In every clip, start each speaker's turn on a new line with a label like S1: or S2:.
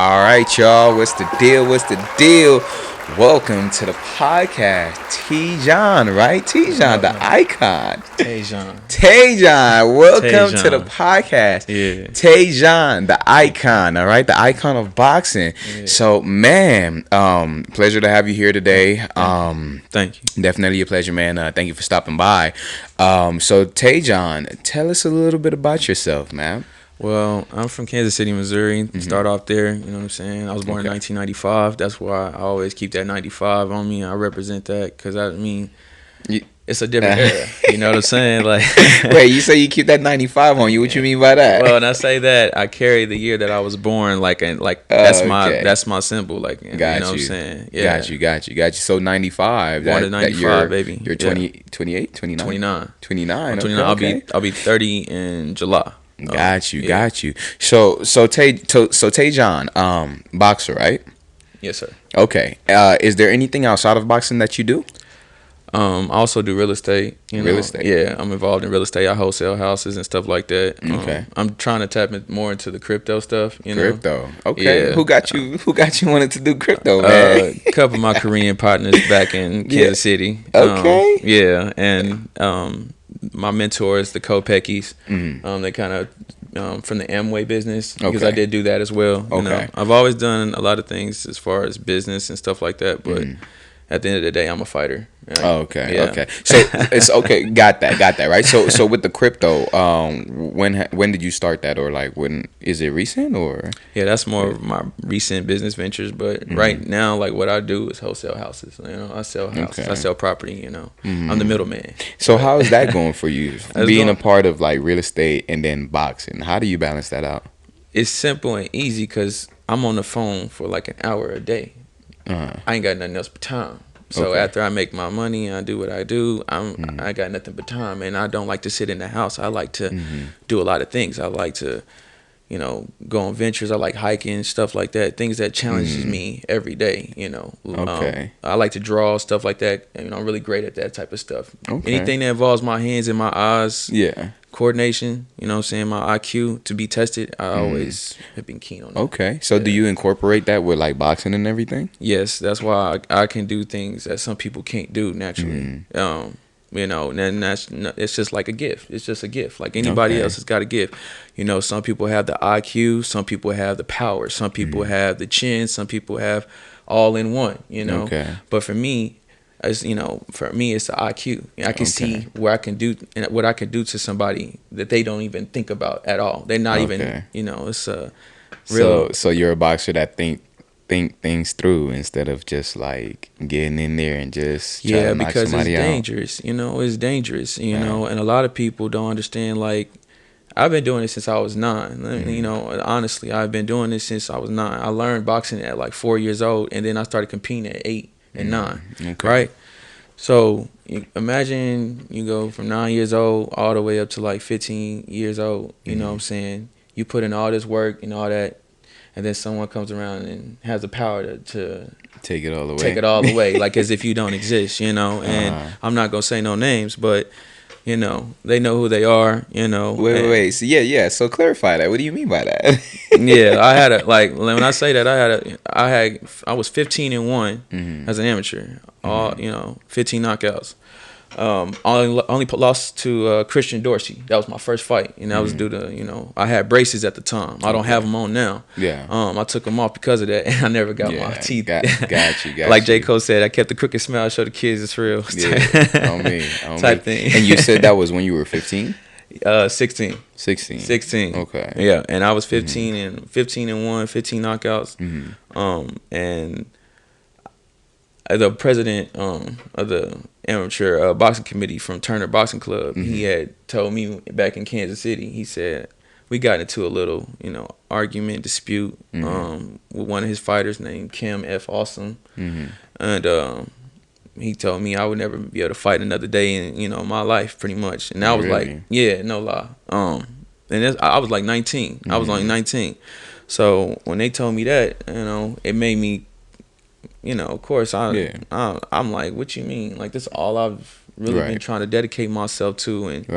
S1: All right, y'all. What's the deal? What's the deal? Welcome to the podcast. T-John, right? T-John, the icon.
S2: Tay-John.
S1: Tay-John, welcome to the
S2: Tay-John.
S1: podcast.
S2: Yeah.
S1: Tay-John, the icon, all right? The icon of boxing.
S2: Yeah.
S1: So, man, pleasure to have you here today.
S2: Thank you.
S1: Definitely a pleasure, man. Thank you for stopping by. So, Tay-John, tell us a little bit about yourself, man.
S2: Well, I'm from Kansas City, Missouri. Start off there, you know what I'm saying? I was born in 1995. That's why I always keep that 95 on me. I represent that because, it's a different era. You know what I'm saying? Like,
S1: wait, you say you keep that 95 on you? What you mean by that?
S2: Well, and I say that I carry the year that I was born, that's my symbol. Like, you know what I'm saying?
S1: Yeah. Got you. So 95.
S2: Born in 95, baby.
S1: You're 20, 28, 29?
S2: 29.
S1: 29.
S2: Okay. I'll be 30 in July.
S1: Got you. So Tay-John, boxer, right?
S2: Yes, sir.
S1: Okay. Is there anything outside of boxing that you do?
S2: I also do real estate.
S1: Real estate?
S2: Yeah, I'm involved in real estate. I wholesale houses and stuff like that.
S1: Okay.
S2: I'm trying to tap more into the crypto stuff.
S1: Crypto. Okay.
S2: Yeah.
S1: Who got you wanting to do crypto, man?
S2: A couple of my Korean partners back in Kansas City.
S1: Okay.
S2: Yeah, and my mentors, the Kopekis, they kind of from the Amway business because I did do that as well. You know? I've always done a lot of things as far as business and stuff like that, but at the end of the day, I'm a fighter.
S1: Okay. So it's okay. Got that. Right. So with the crypto, when did you start that, or like when is it recent or?
S2: Yeah, that's more of my recent business ventures. But right now, like what I do is wholesale houses. You know, I sell houses. I sell property. You know, I'm the middleman.
S1: So how is that going for you? Being a part of like real estate and then boxing, how do you balance that out?
S2: It's simple and easy because I'm on the phone for like an hour a day. I ain't got nothing else but time. So after I make my money and I do what I do, I got nothing but time, and I don't like to sit in the house. I like to do a lot of things. I like to, you know, go on ventures. I like hiking, stuff like that. Things that challenges me every day. You know, I like to draw, stuff like that. You know, I'm really great at that type of stuff. Anything that involves my hands and my eyes. Coordination, you know what I'm saying, my IQ to be tested, I always have been keen on that. Okay.
S1: So do you incorporate that with like boxing and everything?
S2: Yes, that's why I can do things that some people can't do naturally. You know, and it's just like a gift. It's just a gift. Like anybody else has got a gift. You know, some people have the IQ, some people have the power, some people have the chin, some people have all in one, you know. But for me, it's the IQ. I can see where I can do and what I can do to somebody that they don't even think about at all. They're not even, you know, it's a real.
S1: So you're a boxer that think things through instead of just like getting in there and just trying to knock
S2: because
S1: somebody
S2: it's
S1: out.
S2: dangerous. You know, it's dangerous. You know, and a lot of people don't understand. Like, I've been doing this since I was 9. You know, honestly, I've been doing this since I was 9. I learned boxing at like 4 years old, and then I started competing at 8 and 9. Right. So imagine you go from 9 years old all the way up to like 15 years old. You know what I'm saying? You put in all this work and all that, and then someone comes around and has the power to
S1: take it all the way.
S2: Take it all the way, like as if you don't exist. You know, and I'm not gonna say no names, but you know they know who they are. You know.
S1: Wait. So So clarify that. What do you mean by that?
S2: I had when I say that I was 15-1 as an amateur. All 15 knockouts. Only lost to Christian Dorsey. That was my first fight, and that was due to I had braces at the time. I don't have them on now. I took them off because of that, and I never got my teeth.
S1: Got you.
S2: Like J. Cole said, I kept the crooked smile, show the kids it's real.
S1: On me.
S2: Type thing.
S1: And you said that was when you were 15?
S2: 16.
S1: 16. Okay.
S2: Yeah, and I was 15 and 15 knockouts. And the president of the amateur boxing committee from Turner Boxing Club, he had told me back in Kansas City, he said, we got into a little, argument, dispute with one of his fighters named Kim F. Awesome. And he told me I would never be able to fight another day in, my life, pretty much. And I was like, yeah, no lie. And I was like 19. I was only 19. So when they told me that, it made me, of course, I'm like, what you mean? Like, this is all I've really been trying to dedicate myself to. And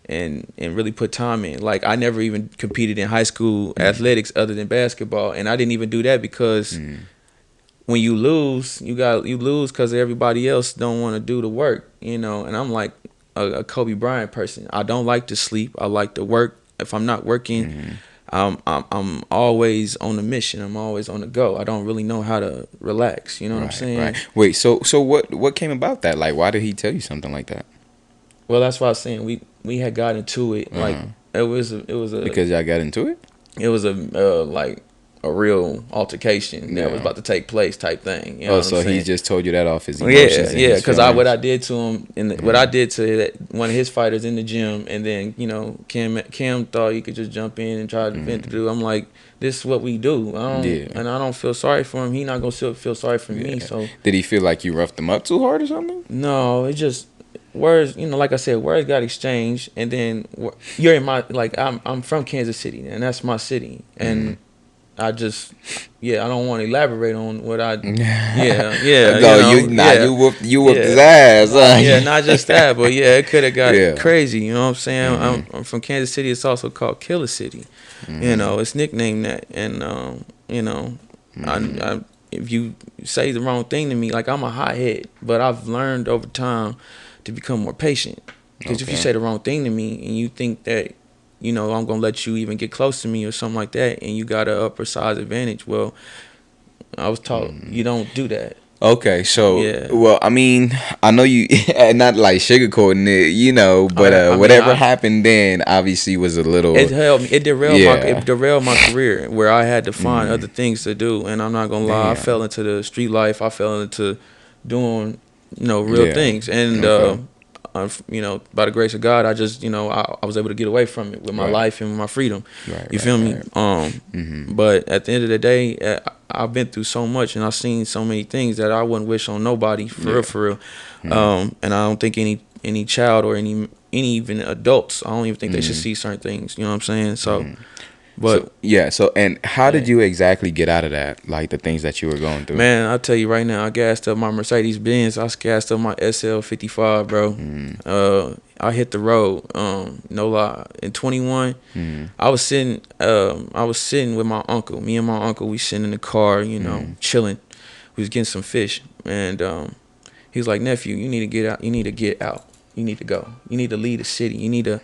S2: and really put time in. Like I never even competed in high school athletics other than basketball, and I didn't even do that because when you lose, you lose because everybody else don't want to do the work, And I'm like a Kobe Bryant person. I don't like to sleep. I like to work. If I'm not working, I'm always on the mission. I'm always on the go. I don't really know how to relax. You know what I'm saying?
S1: Right. Wait. So what came about that? Like, why did he tell you something like that?
S2: Well, that's why I was saying we had got into it. Like it was a
S1: Because y'all got into it.
S2: it was a like a real altercation that was about to take place type thing. You know what I'm
S1: So he
S2: saying?
S1: just told you that off his emotions.
S2: Yeah. Because what I did to him and what I did to one of his fighters in the gym, and then Cam thought he could just jump in and try to defend the dude. I'm like, this is what we do. And I don't feel sorry for him. He not gonna feel sorry for me. So
S1: did he feel like you roughed him up too hard or something?
S2: No, it just words. Like I said, words got exchanged, and then you're in my I'm from Kansas City, and that's my city, and I just, I don't want to elaborate on what I,
S1: you whooped his ass.
S2: Not just that, but it could have got crazy. You know what I'm saying? I'm from Kansas City. It's also called Killer City. It's nicknamed that, and I if you say the wrong thing to me, like I'm a hothead, but I've learned over time to become more patient. Because if you say the wrong thing to me and you think that I'm gonna let you even get close to me or something like that, and you got a upper size advantage. Well, I was taught you don't do that.
S1: Okay, so well, I mean, I know you not like sugarcoating it, but whatever happened then obviously was a little.
S2: It derailed my career where I had to find other things to do, and I'm not gonna lie, I fell into the street life. I fell into doing real things, and by the grace of God, I just, I was able to get away from it with my life and with my freedom. You feel me? But at the end of the day, I've been through so much and I've seen so many things that I wouldn't wish on nobody for real. And I don't think any child or any even adults, I don't even think they should see certain things. You know what I'm saying? So. But
S1: and how did you exactly get out of that? Like the things that you were going through?
S2: Man, I'll tell you right now, I gassed up my Mercedes Benz. I gassed up my SL55, bro. I hit the road. No lie. In 21, I was sitting with my uncle. Me and my uncle, we sitting in the car, chilling. We was getting some fish, and he was like, "Nephew, you need to get out. You need to get out. You need to go. You need to leave the city. You need to,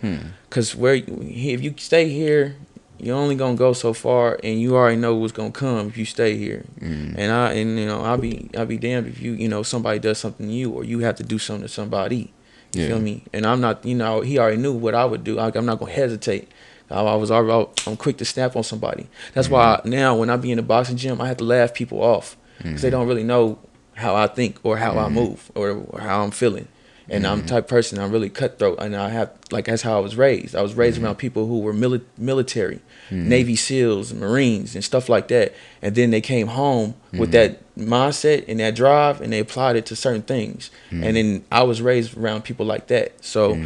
S2: cause if you stay here, you're only gonna go so far, and you already know what's gonna come if you stay here. And I'll be damned if somebody does something to you, or you have to do something to somebody. You feel me? And I'm not, he already knew what I would do. I'm not gonna hesitate. I'm quick to snap on somebody. That's why now when I be in the boxing gym, I have to laugh people off because they don't really know how I think or how I move or how I'm feeling. And I'm the type of person, I'm really cutthroat, and that's how I was raised. I was raised around people who were military, Navy SEALs, Marines, and stuff like that. And then they came home with that mindset and that drive, and they applied it to certain things. And then I was raised around people like that. So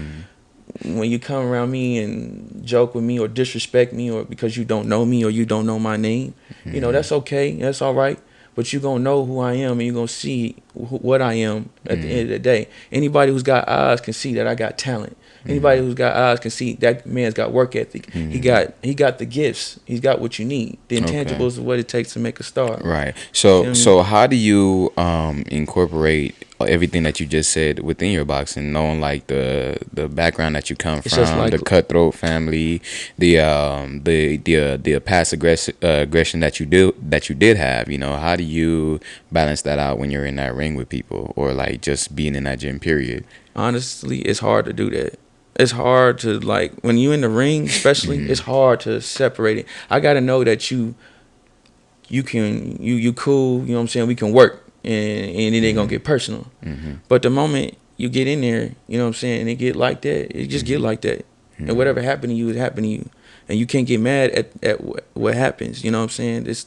S2: when you come around me and joke with me or disrespect me, or because you don't know me or you don't know my name, that's okay. That's all right. But you're going to know who I am, and you're going to see what I am at the end of the day. Anybody who's got eyes can see that I got talent. Anybody who's got eyes can see that man's got work ethic. He got the gifts. He's got what you need. The intangibles are what it takes to make a star.
S1: Right. So how do you incorporate everything that you just said within your boxing, knowing like the background that you come from, like the cutthroat family, the past aggression that you did have? How do you balance that out when you're in that ring with people, or like just being in that gym period?
S2: Honestly, it's hard to do that. It's hard to, like, when you in the ring, especially, it's hard to separate it. I got to know that you cool, you know what I'm saying? We can work, and it ain't going to get personal. But the moment you get in there, you know what I'm saying, and it get like that, it just get like that. And whatever happened to you, it happened to you. And you can't get mad at what happens, you know what I'm saying? It's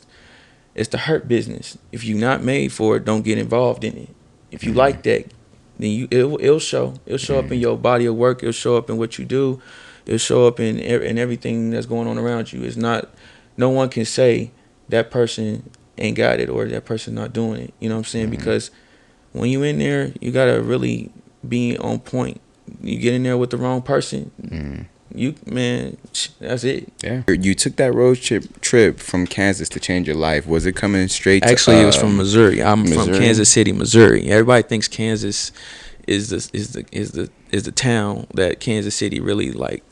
S2: the hurt business. If you're not made for it, don't get involved in it. If you like that, then it'll show. It'll show up in your body of work. It'll show up in what you do. It'll show up in everything that's going on around you. It's not. No one can say that person ain't got it or that person not doing it. You know what I'm saying? Because when you in there, you gotta really be on point you get in there with the wrong person, you man, that's it.
S1: Yeah. You took that road trip from Kansas to change your life. Was it coming straight?
S2: Actually, it was from Missouri. I'm
S1: Missouri?
S2: from Kansas City, Missouri. Everybody thinks Kansas is the town that Kansas City really like.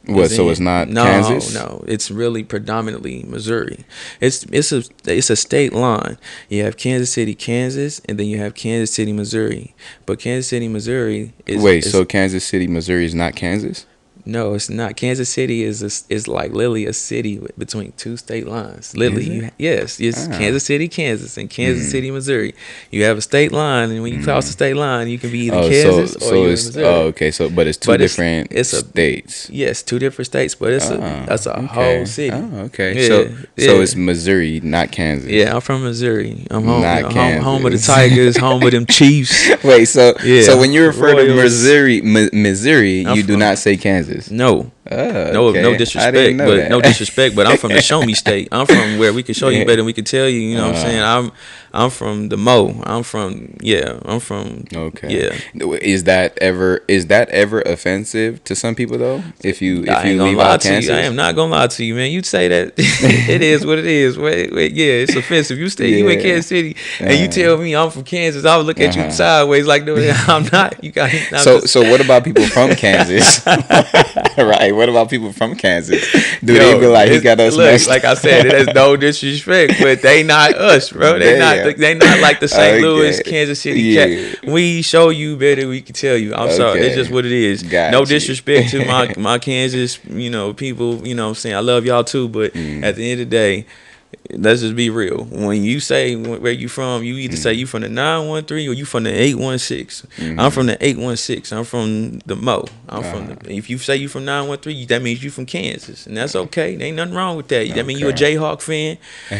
S1: What? So it's not Kansas?
S2: No, it's really predominantly Missouri. It's a state line. You have Kansas City, Kansas, and then you have Kansas City, Missouri. But Kansas City, Missouri is
S1: so Kansas City, Missouri is not Kansas?
S2: No, it's not. Kansas City is like literally a city between two state lines. Literally, yes, it's Kansas City, Kansas, and Kansas City, Missouri. You have a state line, and when you cross the state line, you can be either Kansas or you're in Missouri.
S1: Oh, okay. So, but it's two different states.
S2: Yes, two different states, but that's a whole city.
S1: Oh, okay. Yeah, so it's Missouri, not Kansas.
S2: Yeah, I'm from Missouri. I'm home.
S1: Not Kansas.
S2: Home of the Tigers. Home of them Chiefs.
S1: Wait, so when you refer to Missouri, you do not say Kansas.
S2: No.
S1: Okay.
S2: No disrespect, but no disrespect. But I'm from the Show Me State. I'm from where we can show you better than we can tell you. You know what I'm saying? I'm from the Mo. I'm from.
S1: Okay.
S2: Yeah.
S1: Is that ever offensive to some people though? If you leave out Kansas,
S2: I am not gonna lie to you, man. You say that it is what it is. Wait, yeah, it's offensive. You you in Kansas City and you tell me I'm from Kansas, I would look at you sideways like, no, I'm not. You got.
S1: So what about people from Kansas? Right. What about people from Kansas? They be like, he got us messed?
S2: Like I said, it has no disrespect, but they not us, bro. They not like the St. Louis, Kansas City. We show you better, we can tell you. I'm sorry. It's just what it is. No disrespect to my Kansas, people, what I'm saying. I love y'all too, but at the end of the day, let's just be real. When you say where you from, you either say you from the 913 or you from the 816. I'm from the 816. I'm from the Mo. If you say you from 913, that means you from Kansas, and that's okay. There ain't nothing wrong with that. That means you a Jayhawk fan.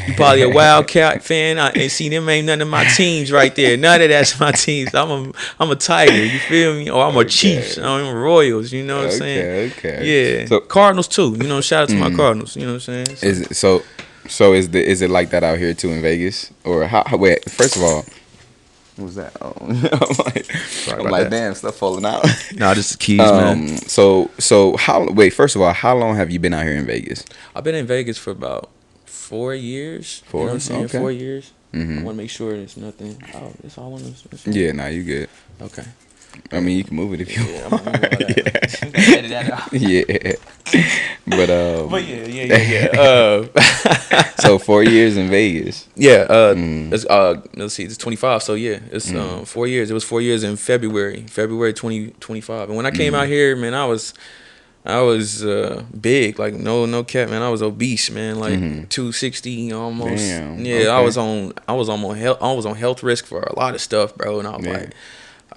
S2: You probably a Wildcat fan. And see, them ain't none of my teams right there. None of that's my teams. I'm a Tiger. You feel me? Or I'm a Chiefs. I'm a Royals. You know what I'm saying?
S1: Okay.
S2: Yeah. So Cardinals too. Shout out to my Cardinals. You know what I'm saying?
S1: So is it like that out here too in Vegas? Or how? Wait, first of all, what was that? Oh, I'm like, damn, stuff falling out.
S2: Nah, this is keys, man.
S1: So how? Wait, first of all, how long have you been out here in Vegas?
S2: I've been in Vegas for about 4 years. 4. You know what I'm saying? Okay. 4 years. I want to make sure there's nothing. Oh, that's all I want to.
S1: Yeah, nah, you good.
S2: Okay.
S1: I mean, you can move it if you want.
S2: I'm edit that out.
S1: Yeah. But
S2: yeah.
S1: So 4 years in Vegas.
S2: Yeah. Let's see. It's 25. So yeah, it's 4 years. It was 4 years in February 2025. And when I came out here, man, I was big, like no cap, man. I was obese, man, like 260 almost.
S1: Damn.
S2: Yeah, okay. I was on health risk for a lot of stuff, bro. And I was like,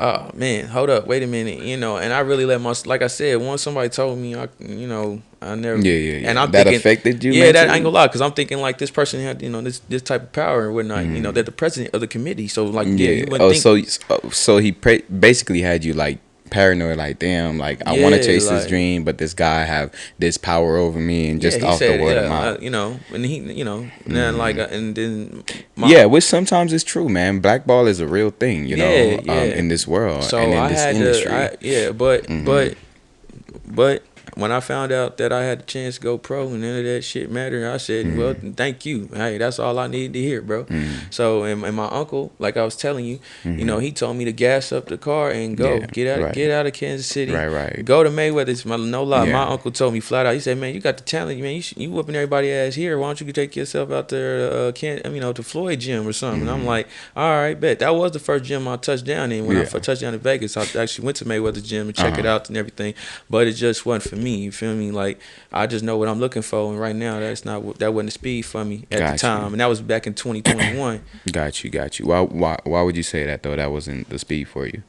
S2: oh man, hold up, wait a minute, and I really like I said, once somebody told me, I never,
S1: and I'm
S2: that
S1: thinking, affected you,
S2: that I ain't gonna lie, because I'm thinking like this person had, this type of power and whatnot, they're the president of the committee, so like, you wouldn't think.
S1: So he basically had you like paranoid, like, damn, like I want to chase this dream, but this guy have this power over me, and just off the word of mouth,
S2: and he, then like, and then
S1: which sometimes is true, man. Blackball is a real thing, in this world,
S2: so
S1: and in this industry.
S2: But when I found out that I had the chance to go pro and none of that shit mattered, I said, well, thank you. Hey, that's all I needed to hear, bro. So, and my uncle, like I was telling you, he told me to gas up the car and go. Get out of Kansas City.
S1: Right.
S2: Go to Mayweather's. No lie. My uncle told me flat out, he said, man, you got the talent. Man, you whooping everybody's ass here. Why don't you take yourself out there to Floyd gym or something? And I'm like, all right, bet. That was the first gym I touched down in. When I touched down in Vegas, I actually went to Mayweather's gym and check it out and everything. But it just wasn't for me. You feel me? Like, I just know what I'm looking for, and right now that wasn't the speed for me at the time, and that was back in 2021.
S1: Got you. Why would you say that though? That wasn't the speed for you?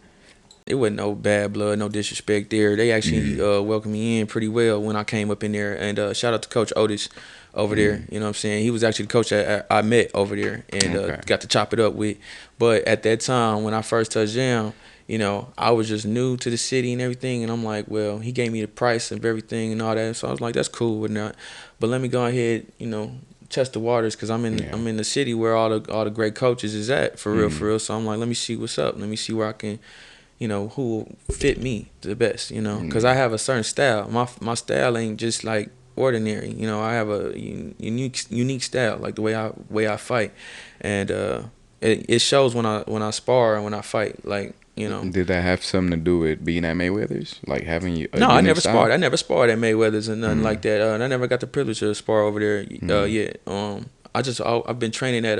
S2: It wasn't no bad blood, no disrespect there. They actually welcomed me in pretty well when I came up in there, and shout out to Coach Otis over there. You know what I'm saying? He was actually the coach I met over there and got to chop it up with. But at that time, when I first touched down, I was just new to the city and everything, and I'm like, well, he gave me the price of everything and all that, so I was like, that's cool or not. But let me go ahead, test the waters, because I'm in the city where all the great coaches is at, for real. So I'm like, let me see what's up. Let me see where I can, who will fit me the best, because I have a certain style. My style ain't just like ordinary. I have a unique style, like the way I fight, and it shows when I spar and when I fight. Like,
S1: Did that have something to do with being at Mayweather's, like having you?
S2: No, I never sparred. I never sparred at Mayweather's and nothing like that. And I never got the privilege to spar over there yet. I've been training at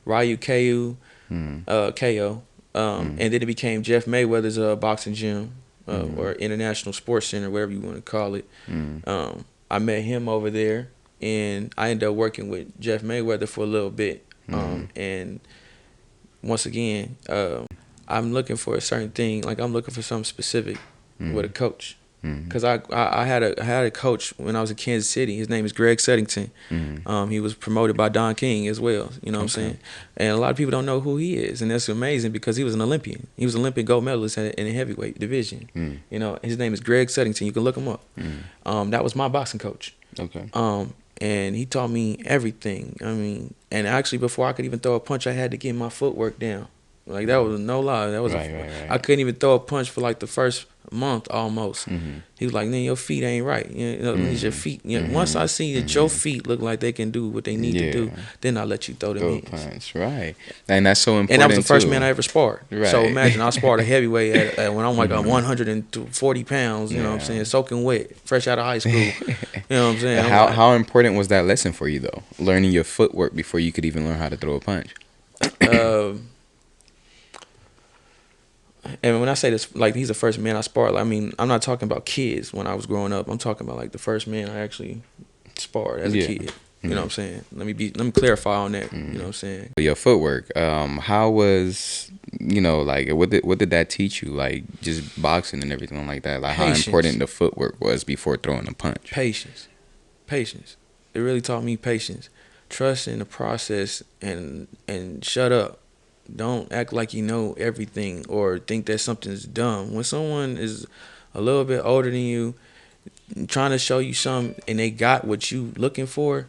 S2: Ryu KO, and then it became Jeff Mayweather's boxing gym or International Sports Center, whatever you want to call it. I met him over there, and I ended up working with Jeff Mayweather for a little bit. And once again, I'm looking for a certain thing. Like, I'm looking for something specific with a coach. Because I had a coach when I was in Kansas City. His name is Greg Settington. He was promoted by Don King as well. You know what I'm saying? And a lot of people don't know who he is, and that's amazing because he was an Olympian. He was an Olympic gold medalist in the heavyweight division. His name is Greg Settington. You can look him up. That was my boxing coach.
S1: Okay.
S2: And he taught me everything. I mean, and actually before I could even throw a punch, I had to get my footwork down. Like, that was no lie. That was
S1: right.
S2: I couldn't even throw a punch for like the first month almost. He was like, "Man, your feet ain't right. It's your feet. Once I see that your feet look like they can do what they need to do, then I let you throw them in."
S1: Punch, right? And that's so important.
S2: And that was the first man I ever sparred.
S1: Right.
S2: So imagine I sparred a heavyweight at when I'm like 140 pounds. You know what I'm saying? Soaking wet, fresh out of high school. You know what I'm saying?
S1: How important was that lesson for you though? Learning your footwork before you could even learn how to throw a punch.
S2: And when I say this, like, he's the first man I sparred. I mean, I'm not talking about kids when I was growing up. I'm talking about like the first man I actually sparred as a kid. You know what I'm saying? Let me clarify on that. You know what I'm saying?
S1: Your footwork. How was, like what did that teach you? Like, just boxing and everything like that. Like,
S2: Patience.
S1: how important the footwork was before throwing a punch.
S2: Patience. It really taught me patience. Trust in the process and shut up. Don't act like you know everything or think that something's dumb. When someone is a little bit older than you, trying to show you something, and they got what you looking for,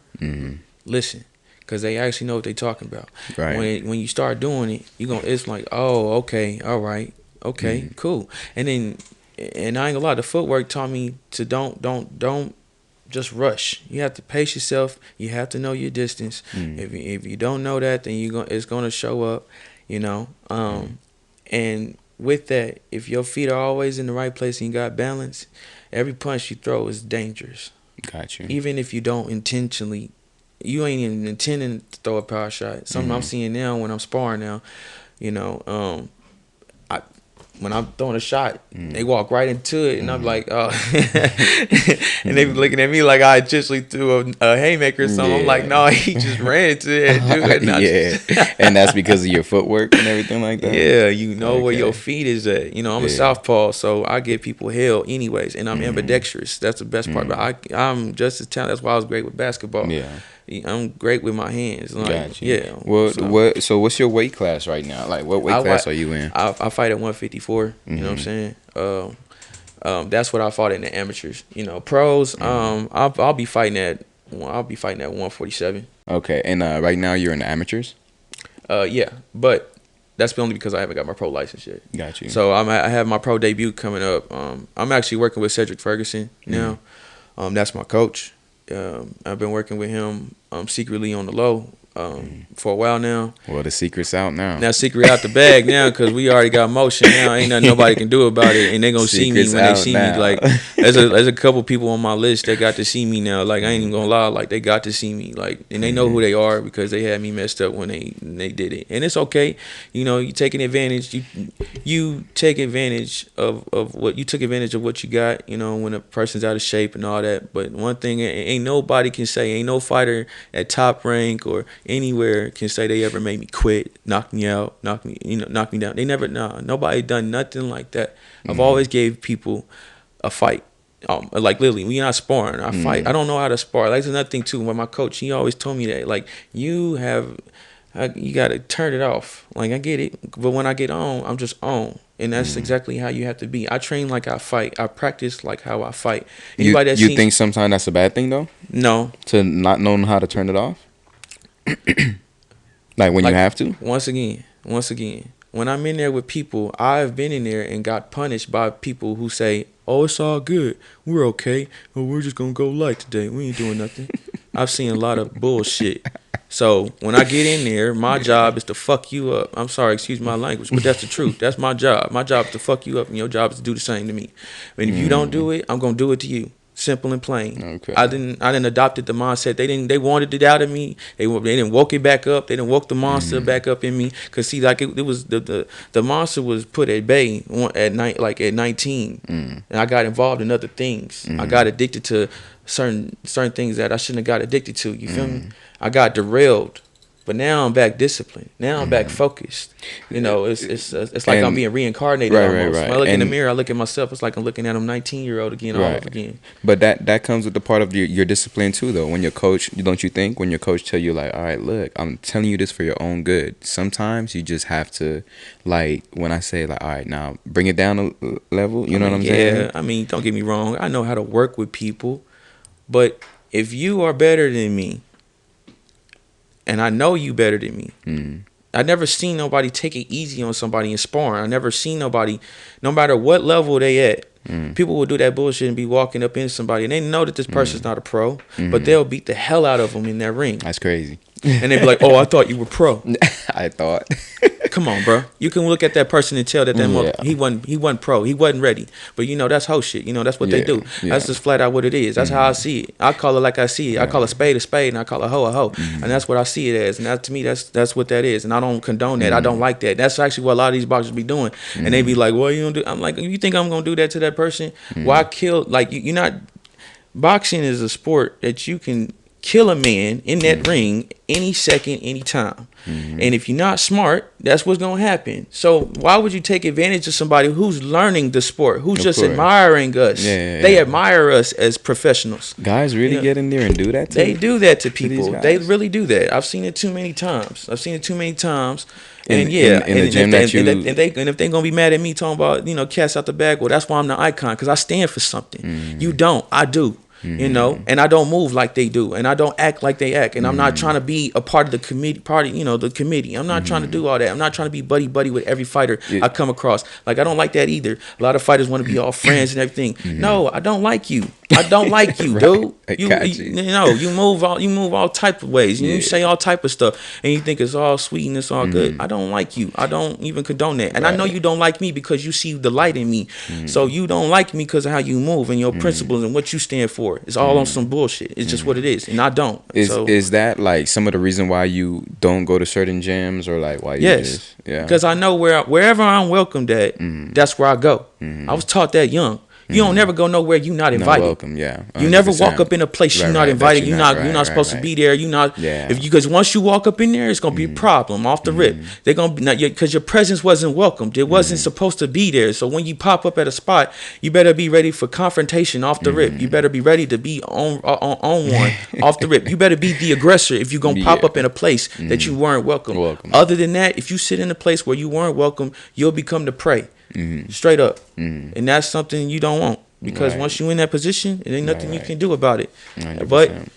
S2: listen, because they actually know what they talking about.
S1: Right.
S2: When you start doing it, it's like, oh, okay, all right, okay, cool. And I ain't gonna lie, the footwork taught me to don't just rush. You have to pace yourself. You have to know your distance. If you don't know that, then it's gonna show up. And with that, if your feet are always in the right place and you got balance, every punch you throw is dangerous.
S1: Got you.
S2: Even if you don't intentionally, you ain't even intending to throw a power shot. Something I'm seeing now when I'm sparring now, when I'm throwing a shot, they walk right into it, and I'm like, oh. And they be looking at me like I intentionally threw a haymaker or something. I'm like, no, he just ran into it, dude.
S1: And that's because of your footwork and everything like that?
S2: Yeah, where your feet is at. I'm a southpaw, so I give people hell anyways, and I'm ambidextrous. That's the best part. But I'm just as talented. That's why I was great with basketball. Yeah. I'm great with my hands. Like,
S1: gotcha.
S2: Yeah.
S1: Well, so what's your weight class right now? Like, what weight class are you in?
S2: I fight at 154. You know what I'm saying? That's what I fought in the amateurs. Pros. I'll be fighting at 147.
S1: Okay, and right now you're in the amateurs.
S2: Yeah, but that's only because I haven't got my pro license yet.
S1: Got you.
S2: So I have my pro debut coming up. I'm actually working with Cedric Ferguson now. That's my coach. I've been working with him secretly on the low for a while now.
S1: Well, the secret's out now.
S2: Now, secret out the bag now because we already got motion now. Ain't nothing nobody can do about it, and they gonna see me when they see me. Like, there's a couple people on my list that got to see me now. Like, I ain't even gonna lie, like, they got to see me. Like, and they know who they are because they had me messed up when they did it. And it's okay. You taking advantage. You take advantage of what you took advantage of what you got. When a person's out of shape and all that. But one thing, ain't nobody can say, ain't no fighter at top rank or anywhere can say they ever made me quit, knock me out, knock me down. They never, nobody done nothing like that. I've always gave people a fight. Like, literally, we not sparring. I fight. I don't know how to spar. Like, that's another thing too. But my coach, he always told me that, like, you got to turn it off. Like, I get it, but when I get on, I'm just on. And that's exactly how you have to be. I train like I fight. I practice like how I fight.
S1: You think sometimes that's a bad thing, though?
S2: No.
S1: To not knowing how to turn it off? Like, when you have to?
S2: Once again, when I'm in there with people, I've been in there and got punished by people who say, "Oh, it's all good. We're okay. Well, we're just gonna go light today. We ain't doing nothing." I've seen a lot of bullshit. So when I get in there, my job is to fuck you up. I'm sorry, excuse my language, but that's the truth. That's my job. My job is to fuck you up, and your job is to do the same to me. And if you don't do it, I'm gonna do it to you. Simple and plain. Okay. I didn't adopted the mindset. They wanted it out of me. They didn't woke it back up. They didn't woke the monster back up in me. Cause see, like it was the monster was put at bay at night, like at 19, and I got involved in other things. I got addicted to certain things that I shouldn't have got addicted to. You feel me? I got derailed. But now I'm back disciplined. Now I'm back focused. You know, it's like I'm being reincarnated almost. When I look in the mirror, I look at myself. It's like I'm looking at a 19-year-old again, all over again.
S1: But that comes with the part of your discipline too, though. When your coach, don't you think, when your coach tell you like, all right, look, I'm telling you this for your own good. Sometimes you just have to, like, when I say like, all right, now bring it down a level. You know what I'm saying?
S2: Yeah, I mean, don't get me wrong. I know how to work with people, but if you are better than me, and I know you better than me. I never seen nobody take it easy on somebody in sparring. I never seen nobody, no matter what level they at, people will do that bullshit and be walking up in somebody, and they know that this person's not a pro, but they'll beat the hell out of them in that ring.
S1: That's crazy.
S2: And they be like, "Oh, I thought you were pro."
S1: I thought.
S2: Come on, bro. You can look at that person and tell that he wasn't pro. He wasn't ready. But you know that's whole shit. You know that's what they do. That's just flat out what it is. That's how I see it. I call it like I see it. I call a spade, and I call a hoe, and that's what I see it as. And that to me, that's what that is. And I don't condone that. I don't like that. That's actually what a lot of these boxers be doing. And they be like, "Well, you don't do." I'm like, "You think I'm gonna do that to that person? Why kill? Like you're not." Boxing is a sport that you can kill a man in that ring any second, any time. And if you're not smart, that's what's going to happen. So why would you take advantage of somebody who's learning the sport, who's just admiring us? They admire us as professionals.
S1: Guys really get in there and do that to
S2: They do that to people. They really do that. I've seen it too many times. And if they're gonna be mad at me talking about cats out the bag, well, that's why I'm the icon, because I stand for something. You don't, I do. You know, and I don't move like they do, and I don't act like they act, and I'm not trying to be a part of the committee. I'm not trying to do all that. I'm not trying to be buddy with every fighter I come across. Like, I don't like that either. A lot of fighters want to be all friends and everything. No, I don't like you. I don't like you, dude. You move all type of ways. You say all type of stuff, and you think it's all sweet and it's all good. I don't like you. I don't even condone that. And I know you don't like me because you see the light in me. So you don't like me because of how you move and your principles and what you stand for. It's all on some bullshit. It's just what it is, and I don't.
S1: Is that like some of the reason why you don't go to certain gyms, or like why you just
S2: because I know wherever I'm welcomed at, that's where I go. I was taught that young. You don't never go nowhere you not invited.
S1: Not welcome, yeah. 100%.
S2: You never walk up in a place you're not invited. You're not supposed to be there. You're not. Because once you walk up in there, it's gonna be a problem off the rip. They're gonna because your presence wasn't welcomed. It wasn't supposed to be there. So when you pop up at a spot, you better be ready for confrontation off the rip. You better be ready to be on one off the rip. You better be the aggressor if you're gonna pop up in a place that you weren't welcome. Other than that, if you sit in a place where you weren't welcome, you'll become the prey. Straight up. And that's something you don't want, because once you're in that position, it ain't nothing you can do about it. 100%.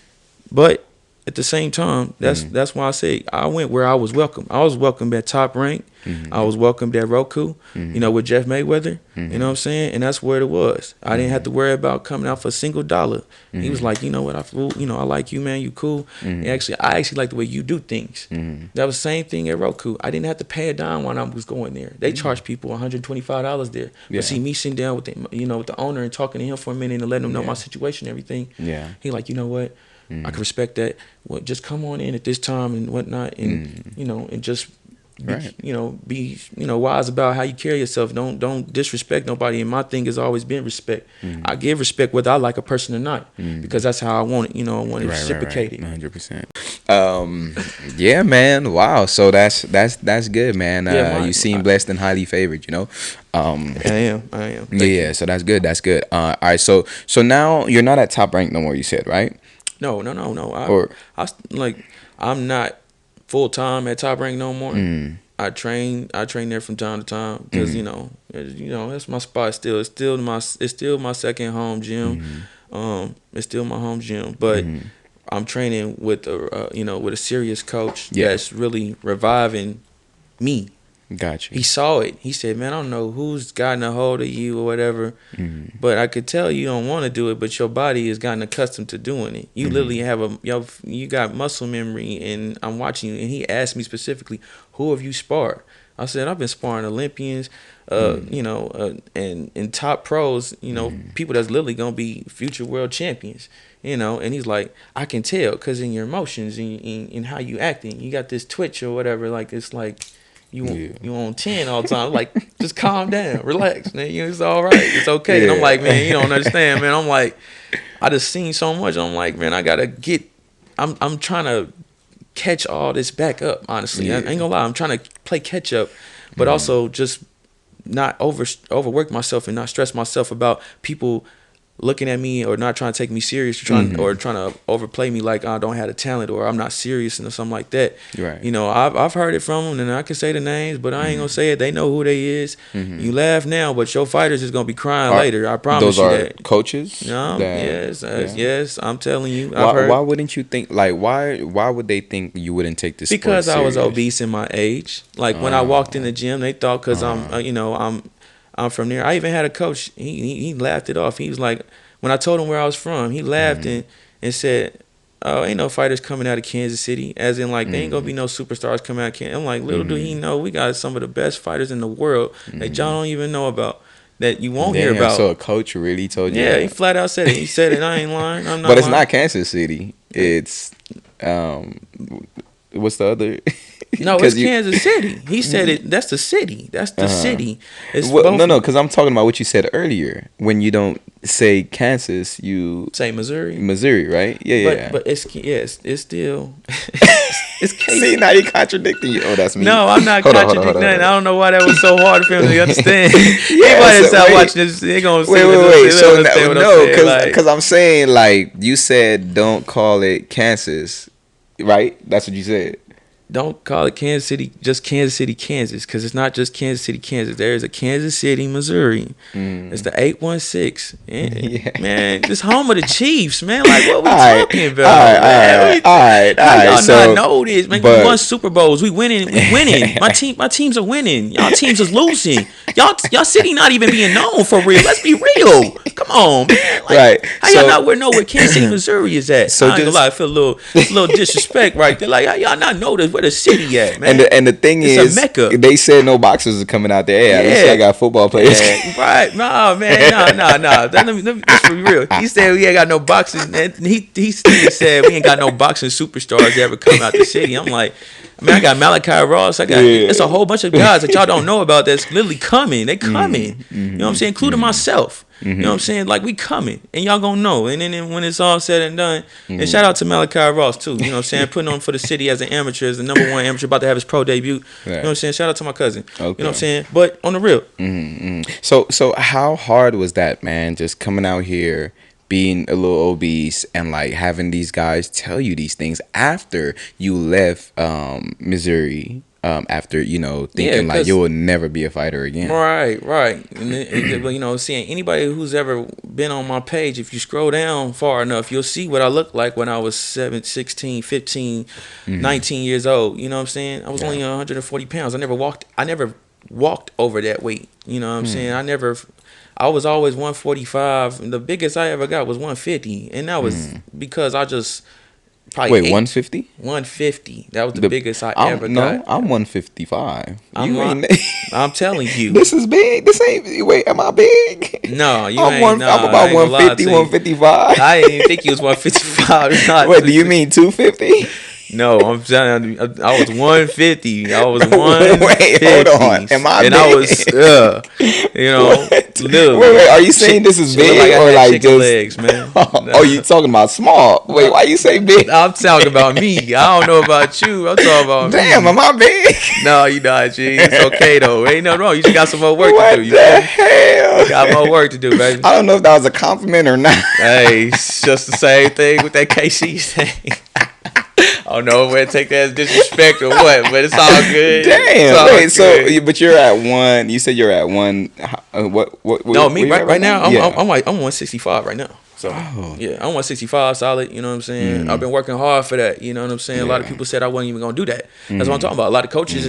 S2: But at the same time, that's why I say I went where I was welcome. I was welcomed at Top Rank. I was welcomed at Roku, with Jeff Mayweather. You know what I'm saying? And that's where it was. I didn't have to worry about coming out for a single dollar. He was like, you know what, I like you, man. You cool. And I actually like the way you do things. That was the same thing at Roku. I didn't have to pay a dime when I was going there. They charged people $125 there. But see, me sitting down with the owner and talking to him for a minute and letting him know my situation and everything. He like, you know what? I can respect that. Well, just come on in at this time and whatnot, and and just be wise about how you carry yourself. Don't disrespect nobody. And my thing has always been respect. I give respect whether I like a person or not, because that's how I want it. I want it reciprocated.
S1: 100%. Yeah, man. Wow. So that's good, man. You seem blessed and highly favored.
S2: I am.
S1: Yeah. So that's good. All right. So now you're not at Top Rank no more. You said, right?
S2: No. I'm not full time at Top Rank no more. I train there from time to time because that's my spot still. It's still my second home gym. It's still my home gym, but I'm training with a serious coach that's really reviving me.
S1: Gotcha.
S2: He saw it. He said, "Man, I don't know who's gotten a hold of you or whatever, but I could tell you don't want to do it, but your body has gotten accustomed to doing it. You literally have you got muscle memory, and I'm watching you." And he asked me specifically, "Who have you sparred?" I said, "I've been sparring Olympians, and top pros, people that's literally gonna be future world champions." And he's like, "I can tell, cause in your emotions and in how you acting, you got this twitch or whatever. Like it's like you on 10 all the time. Like, just calm down, relax, man. It's all right, it's okay." And I'm like, "Man, you don't understand, man." I'm like, I just seen so much. I'm like, man, I gotta get. I'm trying to catch all this back up. Honestly, I ain't gonna lie. I'm trying to play catch up, but also just not overwork myself and not stress myself about people looking at me or not trying to take me serious, trying to overplay me like I don't have the talent or I'm not serious and something like that.
S1: Right.
S2: I've heard it from them, and I can say the names, but I ain't gonna say it. They know who they is. You laugh now, but your fighters is gonna be crying later. I promise you that.
S1: Those are coaches.
S2: No, yes, I'm telling you.
S1: Why wouldn't you think like why would they think you wouldn't take this?
S2: Because
S1: sport
S2: I was
S1: serious?
S2: obese in my age. Like when I walked in the gym, they thought because I'm from there. I even had a coach. He laughed it off. He was like, when I told him where I was from, he laughed and said, "Oh, ain't no fighters coming out of Kansas City." As in, like, there ain't gonna be no superstars coming out of Kansas. I'm like, little do he know, we got some of the best fighters in the world that y'all don't even know about, that you won't hear about.
S1: So a coach really told you?
S2: Yeah,
S1: that?
S2: he flat out said it. He said it. I ain't lying. I'm not.
S1: But it's
S2: lying.
S1: not Kansas City. It's what's the other?
S2: No, it's Kansas City. He said it. That's the city. That's the city. It's
S1: no, because I'm talking about what you said earlier. When you don't say Kansas, you
S2: say Missouri.
S1: Missouri, right? Yeah.
S2: But it's still. It's Kansas.
S1: See, now you're contradicting you. Oh, that's me.
S2: No, I'm not contradicting nothing. I don't know why that was so hard for him to understand.
S1: Yeah,
S2: Anybody
S1: so
S2: that's watching this, they gonna see
S1: wait. So
S2: no,
S1: because I'm saying, like, you said, don't call it Kansas, right? That's what you said.
S2: Don't call it Kansas City, just Kansas City, Kansas, because it's not just Kansas City, Kansas. There is a Kansas City, Missouri. It's the 816. Man, this home of the Chiefs, man. Like, what we talking about? All right. Y'all not know this, man. We won Super Bowls. We winning. My teams are winning. Y'all teams is losing. Y'all city not even being known for real. Let's be real. Come on, man. Like,
S1: right.
S2: How y'all not know where Kansas City, Missouri is at?
S1: So
S2: I ain't gonna lie, I feel a little disrespect right there. Like, how y'all not know this? Where the city at, man?
S1: And the thing
S2: it's a Mecca.
S1: They said no boxers are coming out there. Yeah, at least I got football players.
S2: Yeah, right? No, man, no. Let's be real. He said we ain't got no boxing. And he said we ain't got no boxing superstars that ever come out the city. I'm like, man, I got Malachi Ross. It's a whole bunch of guys that y'all don't know about that's literally coming. They coming. You know what I'm saying? Including myself. You know what I'm saying? Like, we coming, and y'all gonna know. And then when it's all said and done, and shout out to Malachi Ross too. You know what I'm saying? Putting on for the city as an amateur, as the #1 amateur, about to have his pro debut. You know what I'm saying? Shout out to my cousin. Okay. You know what I'm saying? But on the real.
S1: So how hard was that, man? Just coming out here, being a little obese, and like having these guys tell you these things after you left Missouri. After thinking like you will never be a fighter again. Right.
S2: And seeing anybody who's ever been on my page, if you scroll down far enough, you'll see what I looked like when I was 16, 15, 19 years old. You know what I'm saying? I was only 140 pounds. I never walked over that weight. You know what I'm saying? I was always 145. And the biggest I ever got was 150, and that was because I just.
S1: Wait, 150?
S2: 150. That was the biggest I ever got.
S1: No, I'm 155.
S2: I'm telling you.
S1: This is big. This ain't. Wait, am I big?
S2: No, you ain't.
S1: I'm about 150, 155.
S2: I didn't even think you was 155.
S1: Wait, do you mean 250?
S2: No, I'm telling you, I was 150. I was 150.
S1: Wait, hold on. Am I big?
S2: I was, little.
S1: Wait, are you saying this is big or like
S2: chicken legs, man?
S1: Oh, you talking about small? Wait, why you say big?
S2: I'm talking about me. I don't know about you. I'm talking about me.
S1: Damn, am I big?
S2: No, you not, G. It's okay though. Ain't nothing wrong. You just got some more work to do.
S1: What the hell?
S2: You got more work to do, baby.
S1: I don't know if that was a compliment or not.
S2: Hey, it's just the same thing with that KC thing. I don't know where to take that as disrespect or what, but it's all good.
S1: Damn. Wait, so but you're at one. You said you're at one. What?
S2: No, me right now. I'm 165 right now. So yeah, I'm 165 solid. You know what I'm saying? I've been working hard for that. You know what I'm saying? A lot of people said I wasn't even gonna do that. That's what I'm talking about. A lot of coaches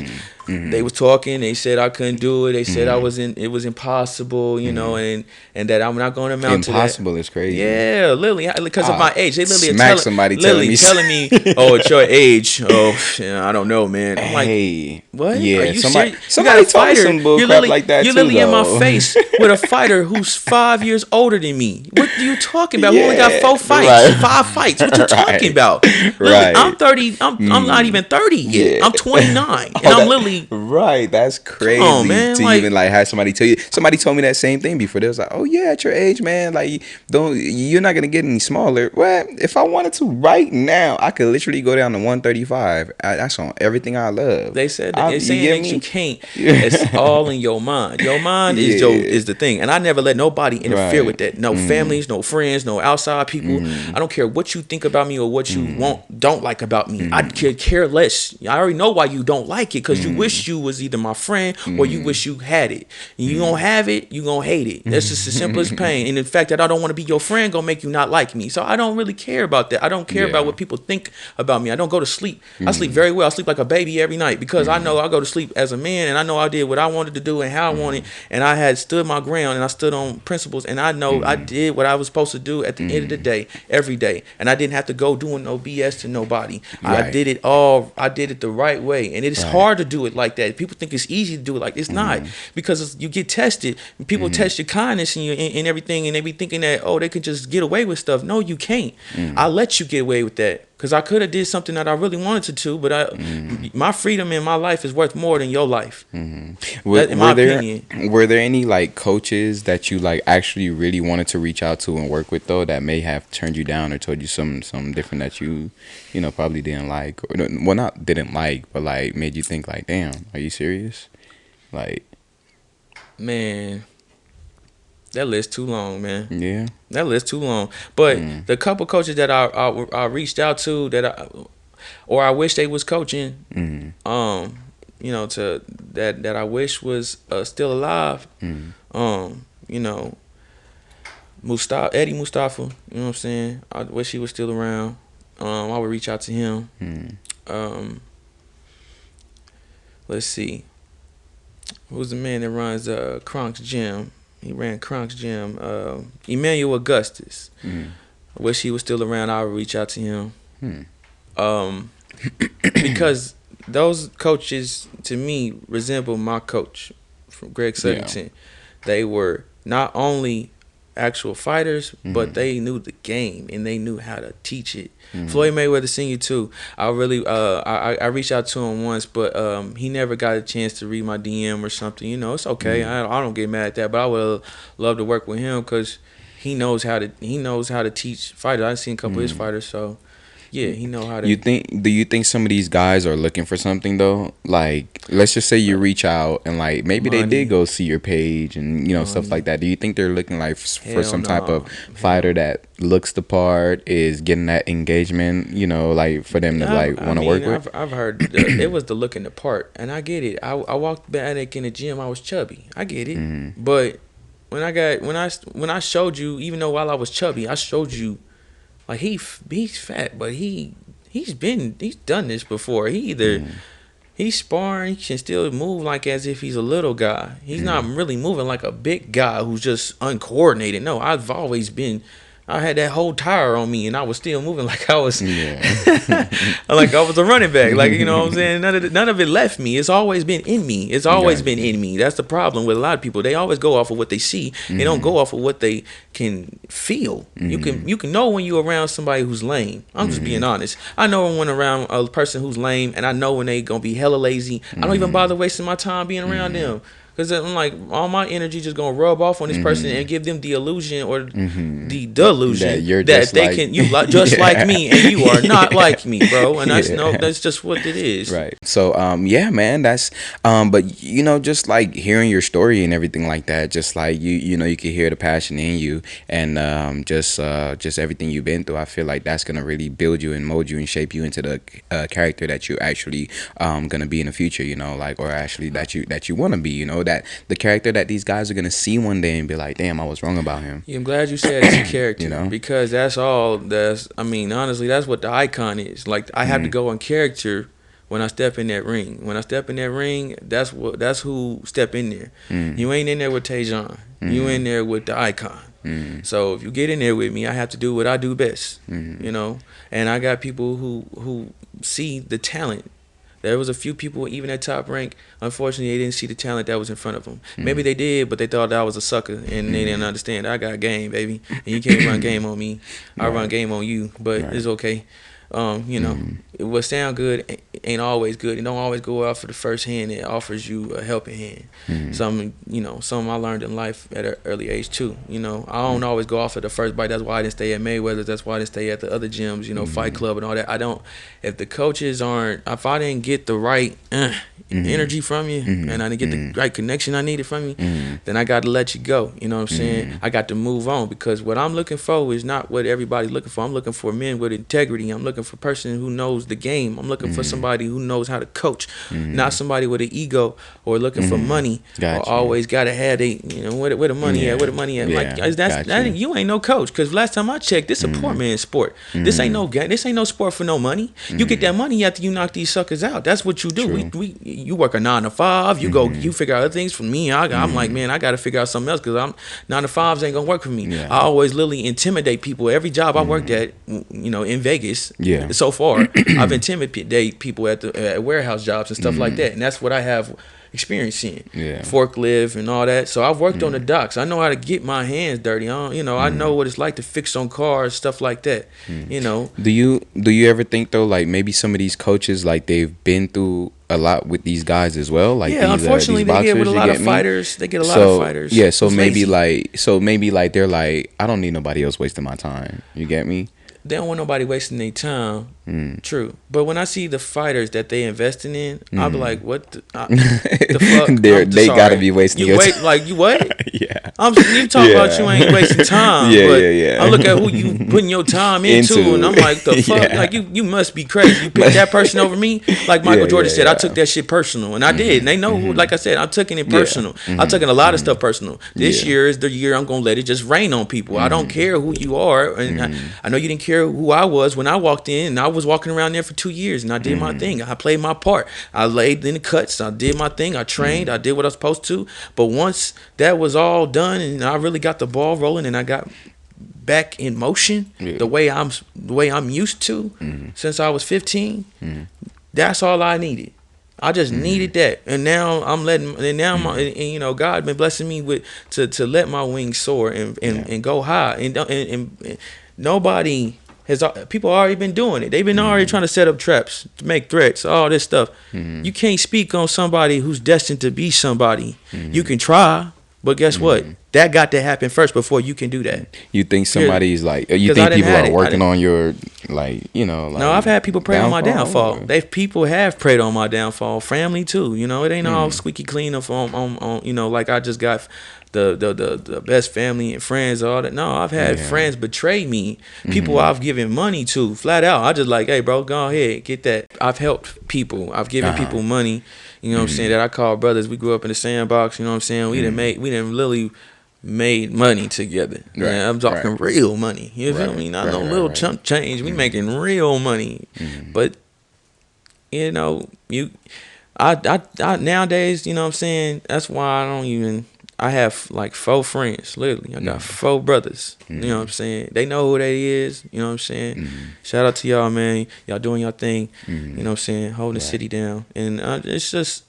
S2: They was talking. They said I couldn't do it. They said it was impossible, you know, and that I'm not going to amount to that.
S1: Impossible is crazy.
S2: Yeah, literally, because of my age. They literally
S1: Smack somebody telling me.
S2: oh, it's your age. Oh, I don't know, man. I'm like,
S1: Hey,
S2: what?
S1: yeah,
S2: Are you
S1: somebody
S2: serious?
S1: somebody told me some bull crap like that
S2: You're
S1: too,
S2: literally in my
S1: though.
S2: face with a fighter who's 5 years older than me. What are you talking about? Who only got
S1: Yeah,
S2: 4 fights,
S1: right.
S2: 5 fights? What you talking
S1: Right.
S2: about? Literally,
S1: Right.
S2: I'm 30. I'm not even 30 yet.
S1: Yeah.
S2: I'm 29, and
S1: Oh,
S2: I'm
S1: that,
S2: literally.
S1: right. That's
S2: Come on,
S1: crazy
S2: man.
S1: to
S2: Like,
S1: even like have somebody tell you. Somebody told me that same thing before. They was like, "Oh yeah, at your age, man, like you're not gonna get any smaller." Well, if I wanted to right now, I could literally go down to 135. That's on everything I love.
S2: they said
S1: You
S2: it's saying
S1: get
S2: that you
S1: me?
S2: can't.
S1: Yeah.
S2: It's all in your mind. Your mind is
S1: Yeah.
S2: the thing, and I never let nobody interfere with
S1: Right.
S2: that. No families, no friends, no outside people. I don't care what you think about me or what you don't like about me. I could care less. I already know why you don't like it, because you wish you was either my friend or you wish you had it. And you don't have it, you gonna hate it. That's just as simple as pain. And the fact that I don't want to be your friend gonna make you not like me. So I don't really care about that. I don't care about
S1: Yeah.
S2: what people think about me. I don't go to sleep. I sleep very well. I sleep like a baby every night, because I know I go to sleep as a man, and I know I did what I wanted to do and how I wanted, and I had stood my ground, and I stood on principles, and I know I did what I was supposed to do at the end of the day, every day, and I didn't have to go doing no BS to nobody. I
S1: Right.
S2: did it all. I did it the right way, and it is
S1: Right.
S2: hard to do it like that. People think it's easy to do it like it's not, because you get tested. People test your kindness and and everything, and they be thinking that, oh, they can just get away with stuff. No, you can't. I let you get away with that, because I could have did something that I really wanted to do, but my freedom in my life is worth more than your life. That, in my opinion.
S1: Were there any like coaches that you like actually really wanted to reach out to and work with, though, that may have turned you down or told you something different that you know probably didn't like, or well, not didn't like, but like made you think like, damn, are you serious? Like,
S2: Man, that list too long, man.
S1: yeah.
S2: That list too long. But the couple coaches that I reached out to, or I wish they was coaching, you know, to that I wish was still alive. You know, Eddie Mustafa. You know what I'm saying? I wish he was still around. I would reach out to him. Let's see. Who's the man that runs Kronk's gym? He ran Kronk's gym. Emmanuel Augustus. I wish he was still around. I would reach out to him. Because those coaches, to me, resemble my coach from Greg Sutherland. They were not only actual fighters, but they knew the game and they knew how to teach it. Floyd Mayweather Sr. too. I really I reached out to him once, but he never got a chance to read my DM or something. You know, it's okay. I don't get mad at that, but I would love to work with him, because he knows how to teach fighters. I've seen a couple of his fighters, so yeah, he know how to.
S1: Do you think some of these guys are looking for something, though? Like, let's just say you reach out and like maybe they did go see your page and stuff like that. Do you think they're looking like for some type of fighter that looks the part, is getting that engagement, like for them to like want to work with?
S2: I've heard it was the looking the part, and I get it. I walked back in the gym, I was chubby. I get it, but when I showed you, even though while I was chubby, I showed you. Like he's fat, but he's done this before. He's sparring, he can still move like as if he's a little guy. He's not really moving like a big guy who's just uncoordinated. No, I had that whole tire on me, and I was still moving like I was, like I was a running back. Like, you know what I'm saying? None of it left me. It's always been in me. It's always been in me. That's the problem with a lot of people. They always go off of what they see. They don't go off of what they can feel. You can know when you're around somebody who's lame. I'm just being honest. I know when around a person who's lame, and I know when they gonna be hella lazy. I don't even bother wasting my time being around them. Because I'm like, all my energy just gonna rub off on this person and give them the illusion or the delusion that they can just like me, and you are not like me, bro. And that's just what it is.
S1: Right. So yeah, man, that's but just like hearing your story and everything like that, just like you can hear the passion in you, and just everything you've been through. I feel like that's gonna really build you and mold you and shape you into the character that you actually gonna be in the future. Or actually that you want to be. That the character that these guys are gonna see one day and be like, damn, I was wrong about him.
S2: Yeah, I'm glad you said it's a character, because honestly, that's what the icon is. Like, I have to go on character when I step in that ring. When I step in that ring, that's who step in there. You ain't in there with Tajon. You in there with the icon. So if you get in there with me, I have to do what I do best. You know, and I got people who see the talent. There was a few people, even at top rank, unfortunately, they didn't see the talent that was in front of them. Maybe they did, but they thought that I was a sucker, and they didn't understand. I got game, baby, and you can't run game on me. I run game on you, but it's okay. You know, what sound good ain't always good. It don't always go out for the first hand that offers you a helping hand. Something I learned in life at an early age too. You know, I don't always go off at the first bite. That's why I didn't stay at Mayweather's. That's why I didn't stay at the other gyms. You know, Fight Club and all that. I don't. If the coaches aren't, if I didn't get the right energy from you, and I didn't get the right connection I needed from you, then I got to let you go. You know what I'm saying? I got to move on, because what I'm looking for is not what everybody's looking for. I'm looking for men with integrity. I'm looking for a person who knows the game. I'm looking for somebody who knows how to coach, not somebody with an ego or looking for money, or always got to have where the money at, where the money at. Like you ain't no coach, because last time I checked, this is a poor man's sport. This ain't no game. This ain't no sport for no money. You get that money after you knock these suckers out. That's what you do. You work a 9 to 5. You go, you figure out other things. For me, I'm like, man, I got to figure out something else, because 9 to 5s ain't gonna work for me. I always literally intimidate people. Every job I worked at, in Vegas, so far, I've intimidated people at warehouse jobs and stuff like that, and that's what I have experience in. Forklift and all that. So I've worked on the docks. I know how to get my hands dirty. I know what it's like to fix on cars, stuff like that.
S1: Do you ever think though, like maybe some of these coaches, like they've been through a lot with these guys as well? Like
S2: unfortunately,
S1: these boxers,
S2: they get with a lot of fighters. They get a lot of fighters.
S1: Yeah, so maybe like they're like, I don't need nobody else wasting my time. You get me?
S2: They don't want nobody wasting their time. True. But when I see the fighters that they investing in, I'll be like, what the fuck?
S1: They gotta be wasting your time.
S2: Like, you what?
S1: Yeah.
S2: You talk about you ain't wasting time. But I look at who you putting your time into, and I'm like, the fuck? Like, you must be crazy. You picked that person over me? Like Michael Jordan said, I took that shit personal. And I did. And they know, like I said, I took it personal. I took a lot of stuff personal. This year is the year I'm going to let it just rain on people. I don't care who you are. And I know you didn't care who I was when I walked in, and I was walking around there for 2 years, and I did my thing. I played my part. I laid in the cuts. I did my thing. I trained. I did what I was supposed to. But once that was all done, and I really got the ball rolling, and I got back in motion the way I'm used to since I was 15, that's all I needed. I just needed that, and now I'm letting, and now God been blessing me with to let my wings soar and go high, and nobody. People already been doing it. They've been already trying to set up traps, to make threats, all this stuff. You can't speak on somebody who's destined to be somebody. You can try, but guess what? That got to happen first before you can do that.
S1: You think somebody's like? You think people are working on your no,
S2: I've had people pray on my downfall.
S1: Or?
S2: People have prayed on my downfall. Family too. It ain't all squeaky clean on like I just got the best family and friends, all that. No, I've had friends betray me. People I've given money to, flat out. I just like, hey bro, go ahead, get that. I've helped people. I've given people money. You know what I'm saying? That I call brothers. We grew up in the sandbox. You know what I'm saying? We didn't literally made money together. Right, I'm talking real money. You feel me? Not no little chunk change. We making real money. But I nowadays, you know what I'm saying? That's why I have like 4 friends, literally. I got 4 brothers. You know what I'm saying? They know who they is. You know what I'm saying? Shout out to y'all, man. Y'all doing y'all thing. You know what I'm saying? Holding the city down. And it's just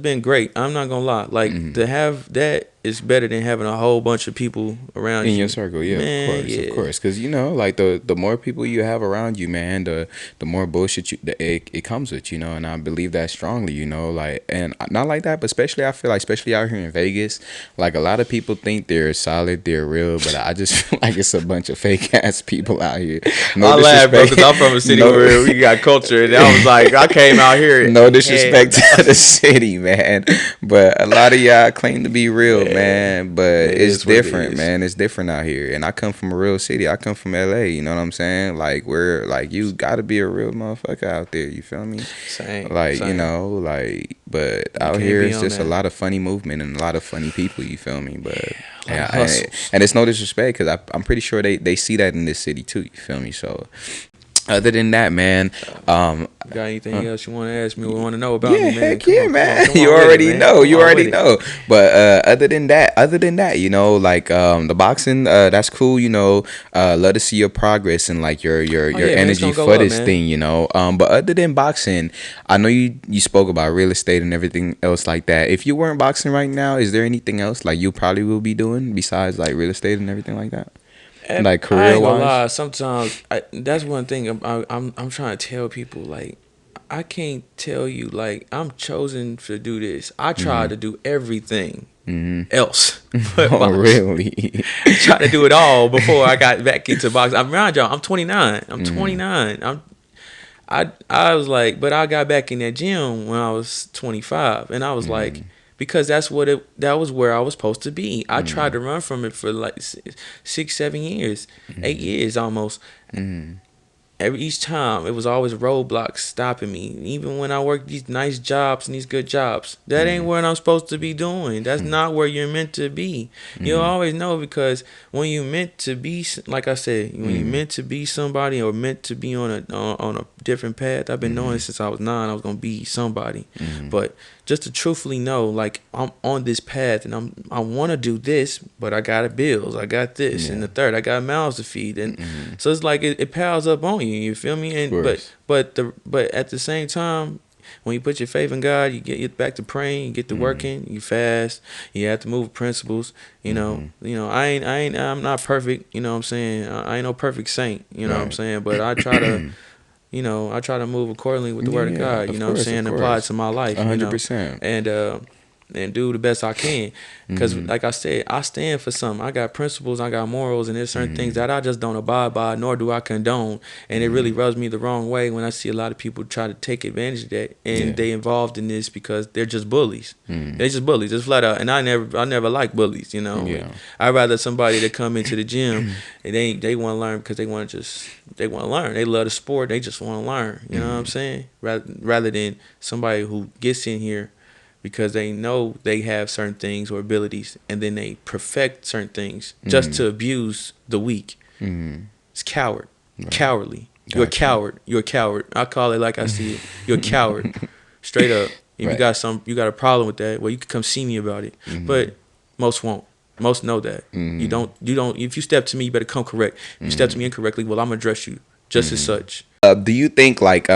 S2: been great. I'm not gonna lie. Like to have that is better than having a whole bunch of people around
S1: in
S2: you.
S1: your circle. Yeah, man, of course. Because like the more people you have around you, man, the more bullshit it comes with. And I believe that strongly. Like, and not like that, but especially I feel like, especially out here in Vegas, like a lot of people think they're solid, they're real, but I just feel like it's a bunch of fake ass people out here.
S2: No, I laugh, bro, because I'm from a city where we got culture, and I was like, I came out here.
S1: No disrespect to the city, man, but a lot of y'all claim to be real. Man, but it's different, man. It's different out here. And I come from a real city. I come from LA, you know what I'm saying? Like, we're like, you gotta be a real motherfucker out there, you feel me?
S2: Same.
S1: Like, but out here it's just a lot of funny movement and a lot of funny people, you feel me? But and it's no disrespect, because I'm pretty sure they see that in this city too, you feel me? So Other than that, man, um,
S2: Got anything else you want to ask me or want to know about
S1: yeah,
S2: me, man?
S1: heck yeah, man.
S2: Come
S1: You
S2: on with it,
S1: already
S2: man.
S1: know.
S2: Come
S1: You
S2: on
S1: already
S2: with it.
S1: know. But other than that, you know, like the boxing, that's cool. You know, love to see your progress and like
S2: Oh
S1: your
S2: yeah, man, it's
S1: energy
S2: gonna go
S1: for
S2: up,
S1: this
S2: man.
S1: thing. You know, but other than boxing, I know you spoke about real estate and everything else like that. If you weren't boxing right now, is there anything else like you probably will be doing besides like real estate and everything like that? Like
S2: I
S1: career
S2: ain't gonna
S1: wise?
S2: lie. Sometimes that's one thing I'm trying to tell people. Like, I can't tell you like I'm chosen to do this. I try to do everything else but
S1: Oh,
S2: box.
S1: really?
S2: Try to do it all before I got back into boxing. I'm around y'all. I'm 29. I'm
S1: Mm-hmm.
S2: 29. I was like, but I got back in that gym when I was 25, and I was like, because that was where I was supposed to be. I tried to run from it for like 6, 7 years, 8 years almost.
S1: Mm-hmm.
S2: Each time it was always roadblocks stopping me. Even when I worked these nice jobs and these good jobs, that ain't what I'm supposed to be doing. That's not where you're meant to be. You'll always know, because when you meant to be, like I said, when you meant to be somebody or meant to be on a different path. I've been knowing since I was 9 I was gonna be somebody. But just to truthfully know, like, I'm on this path and I want to do this, but I got bills, I got this and
S1: Yeah.
S2: the third, I got mouths to feed, and so it's like it piles up on you. You feel me?
S1: Of
S2: And but
S1: course.
S2: but at the same time, when you put your faith in God, you get back to praying, you get to working, you fast, you have to move with principles. I'm not perfect. You know what I'm saying? I ain't no perfect saint. You know what I'm
S1: Right.
S2: saying? But I try to. I try to move accordingly with the word of
S1: Yeah,
S2: God, you
S1: of
S2: know what I'm
S1: course,
S2: saying,
S1: of
S2: and apply it
S1: course.
S2: to my life,
S1: 100%.
S2: and do the best I can. Because, like I said, I stand for something. I got principles, I got morals, and there's certain things that I just don't abide by, nor do I condone. And it really rubs me the wrong way when I see a lot of people try to take advantage of that, and
S1: Yeah.
S2: they involved in this because they're just bullies. They're just bullies, just flat out. And I never like bullies.
S1: Yeah.
S2: I'd rather somebody that come into the gym and they want to learn because they want to learn. They love the sport. They just want to learn. You know what I'm saying? Rather than somebody who gets in here because they know they have certain things or abilities, and then they perfect certain things just to abuse the weak. It's cowardly. You're a
S1: Got you.
S2: coward. You're a coward. I call it like I see it. You're a coward. Straight up. If
S1: Right.
S2: you got a problem with that, well, you can come see me about it. But most won't. Most know that. You don't. If you step to me, you better come correct. If you step to me incorrectly, well, I'm gonna address you just as such.
S1: Do you think like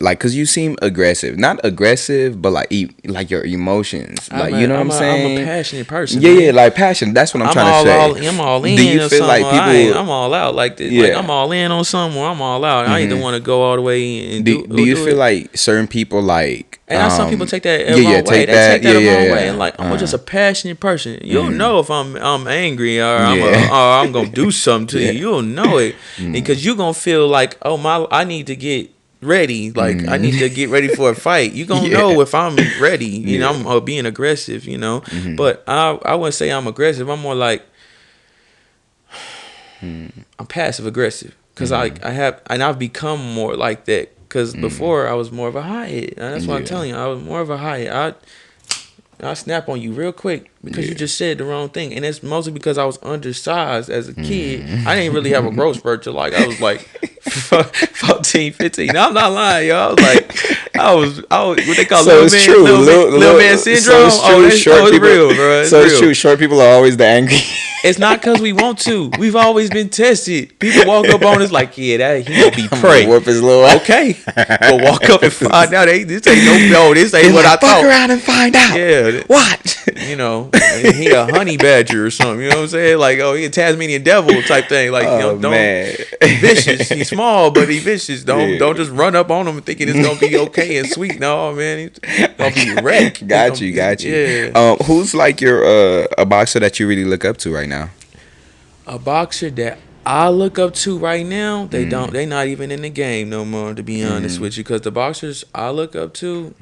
S1: like, cause you seem aggressive, not aggressive, but like like your emotions,
S2: I'm
S1: like, you
S2: a
S1: know what
S2: I'm
S1: I'm
S2: a I'm a
S1: saying?
S2: passionate person,
S1: Yeah, yeah,
S2: man.
S1: like passion. That's what I'm
S2: I'm
S1: trying to
S2: all
S1: say.
S2: I'm all
S1: Do you
S2: in or
S1: feel
S2: something.
S1: like people?
S2: I'm all out like this. Like,
S1: Yeah.
S2: I'm all in on something, or I'm all out. I either want to go all the way and
S1: Do you
S2: do
S1: feel
S2: it.
S1: like certain people like
S2: And now some people take that the
S1: yeah, yeah,
S2: wrong way.
S1: take
S2: They
S1: that,
S2: take that
S1: yeah,
S2: the
S1: yeah,
S2: wrong way, and
S1: yeah,
S2: like, I'm just a passionate person. You'll know if I'm angry, or
S1: yeah,
S2: I'm gonna do something to you.
S1: yeah,
S2: You'll know it, because you gonna feel like, oh my, I need to get ready. Like, I need to get ready for a fight. You gonna
S1: yeah,
S2: know if I'm ready.
S1: yeah,
S2: I'm being aggressive. But I wouldn't say I'm aggressive. I'm more like, I'm passive aggressive, because I've become more like that. Because before I was more of a hothead. And that's what I'm
S1: yeah,
S2: telling you. I was more of a hothead. I snap on you real quick because you
S1: yeah.
S2: just said the wrong thing, and it's mostly because I was undersized as a kid. I didn't really have a growth spurt till like I was like 14, 15. No, I'm not lying, y'all. I was what they call
S1: So it's true,
S2: little man syndrome.
S1: so it's true.
S2: It's real, bro. It's
S1: So it's
S2: real.
S1: true. Short people are always the angry.
S2: It's not because we want to. We've always been tested. People walk up on us like, yeah, that he gonna be
S1: I'm gonna
S2: prey.
S1: whoop his little ass.
S2: Okay, go walk up and find out. This ain't this ain't
S1: He's
S2: what I
S1: like, fuck
S2: thought.
S1: around and find out.
S2: Yeah,
S1: What?
S2: and he a honey badger or something. You know what I'm saying? Like, oh, he a Tasmanian devil type thing. Like,
S1: Oh
S2: don't.
S1: man.
S2: He vicious. He's small, but he vicious. Don't
S1: Yeah.
S2: just run up on him thinking it's gonna be okay and sweet. No, man, he's gonna be wrecked.
S1: Got you, got you.
S2: Yeah.
S1: Who's like your a boxer that you really look up to right now?
S2: A boxer that I look up to right now, they not even in the game no more, to be honest with you. Because the boxers I look up to,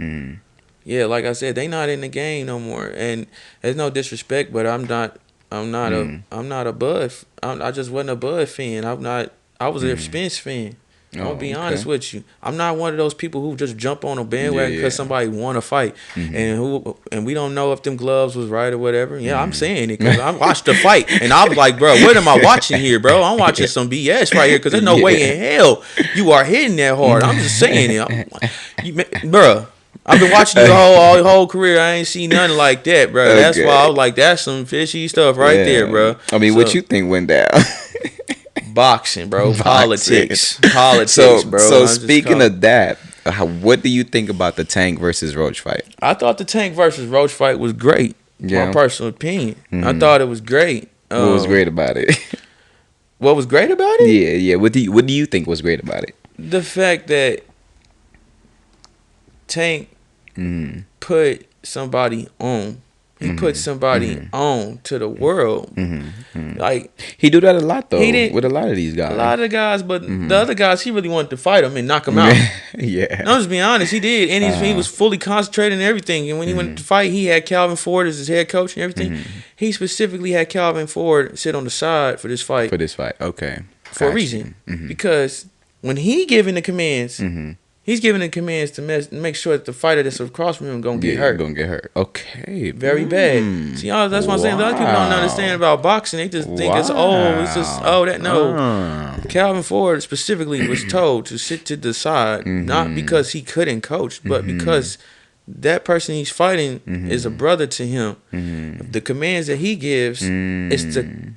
S2: yeah, like I said, they not in the game no more. And there's no disrespect, but I'm not a Bud. I just wasn't a Bud fan. I was a Spence fan. I'm
S1: Oh,
S2: gonna be
S1: okay.
S2: honest with you. I'm not one of those people who just jump on a bandwagon
S1: Yeah,
S2: because
S1: yeah.
S2: somebody won a fight, and we don't know if them gloves was right or whatever. Yeah, I'm saying it because I watched the fight and I was like, bro, what am I watching here, bro? I'm watching some BS right here because there's no way in hell you are hitting that hard. I'm just saying it, bro. I've been watching your whole career. I ain't seen nothing like that, bro. That's why I
S1: Okay.
S2: was like, that's some fishy stuff right there,
S1: Yeah.
S2: bro.
S1: I mean, what you think went down?
S2: Boxing, bro.
S1: Boxing.
S2: Politics, bro.
S1: So
S2: I'm just
S1: speaking
S2: calling-
S1: of that, what do you think about the Tank versus Roach fight?
S2: I thought the Tank versus Roach fight was great.
S1: Yeah.
S2: My personal opinion. I thought it was great.
S1: What was great about it?
S2: What was great about it?
S1: Yeah, yeah. What do you think was great about it?
S2: The fact that Tank put somebody on. He put somebody on to the world. Like,
S1: He do that a lot though.
S2: He did-
S1: With a lot of these guys.
S2: a lot of the guys, but the other guys, he really wanted to fight him and knock him out.
S1: Yeah.
S2: No, just being honest, he did, and he was fully concentrated and everything. And when he went to fight, he had Calvin Ford as his head coach and everything. He specifically had Calvin Ford sit on the side for this fight
S1: For this fight, okay.
S2: for a
S1: Gotcha.
S2: reason, because when he giving the commands, he's giving the commands to make sure that the fighter that's across from him gonna get hurt.
S1: Gonna get hurt. Okay.
S2: Very bad. See, y'all, that's what I'm saying. A lot of people don't understand about boxing. They just think it's that. No, Calvin Ford specifically was told to sit to the side, not because he couldn't coach, but because that person he's fighting is a brother to him. The commands that he gives is to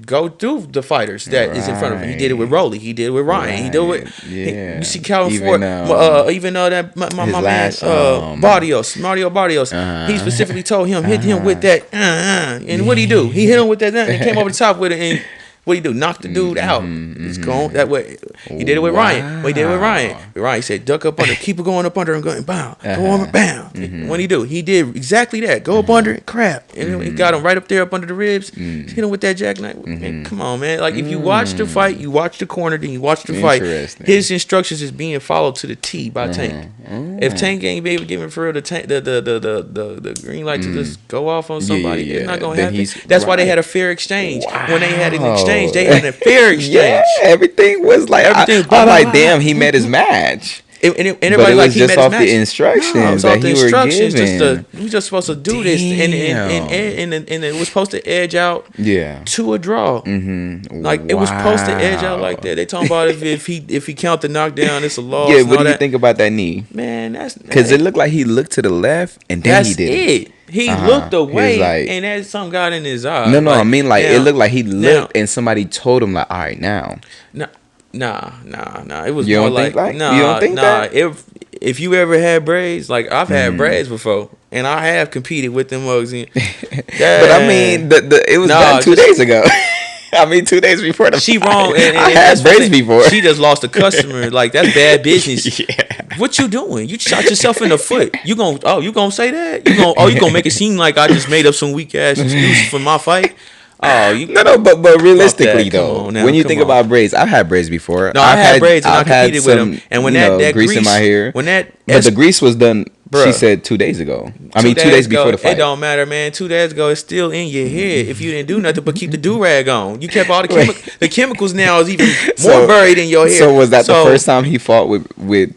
S2: go through the fighters that is in front of him. He did it with Rolly. He did it with Ryan. He did it with. You see Calvin Ford. Even though that my man Mario Barrios, he specifically told him hit him with that. And what did he do? He hit him with that. And came over the top with it. And what he do? Knock the dude out. It's gone that way. He did it with Ryan. He did it with Ryan. Ryan said, "Duck up under, keep it going up under, and going bam, go on, bam." What he do? He did exactly that. Go up under it, crap, and he got him right up there, up under the ribs. Hit him with that jackknife. Man, come on, man. Like if you watch the fight, you watch the corner, then you watch the fight. His instructions is being followed to the T by Tank. If Tank ain't be able to give him for real the green light to just go off on somebody, it's not gonna happen. That's why they had a fair exchange. When they had an exchange, they had a fair exchange.
S1: Yeah, everything was like I'm like, damn, he met his match.
S2: And
S1: But
S2: everybody
S1: it
S2: like
S1: was
S2: he
S1: just
S2: met his
S1: off
S2: match.
S1: the instructions
S2: No, it was
S1: that
S2: off the
S1: he were
S2: instructions.
S1: given.
S2: We just supposed to do this, and it was supposed to edge out to a draw. Like it was supposed to edge out like that. They talking about if he count the knockdown, it's a loss.
S1: Yeah, what do you think about that knee?
S2: Man, that's
S1: Because it looked like he looked to the left and then he did it.
S2: He looked away,
S1: like,
S2: and that something got in his eye.
S1: No, I mean like
S2: now,
S1: it looked like he looked
S2: now,
S1: and somebody told him like, all right, now.
S2: Nah. It was
S1: You
S2: more
S1: don't think
S2: like
S1: like? You don't think that?
S2: If you ever had braids, like I've had braids before, and I have competed with them mugs. But
S1: I mean, it was done 2 days ago. I mean, 2 days before the
S2: she
S1: fight.
S2: wrong. And
S1: I had braids before.
S2: She just lost a customer. Like that's bad business. What you doing? You shot yourself in the foot. You gonna say that? You gonna make it seem like I just made up some weak ass excuse for my fight?
S1: But realistically though, when you think about braids, I've had braids before.
S2: No, I've had braids and I competed with them. And when that
S1: grease in my hair,
S2: but
S1: the grease was done. She said 2 days ago. I mean, 2 days before the fight.
S2: It don't matter, man. 2 days ago, it's still in your head. If you didn't do nothing but keep the do rag on, you kept all the chemicals. Now is even more buried in your hair.
S1: So was that the first time he fought with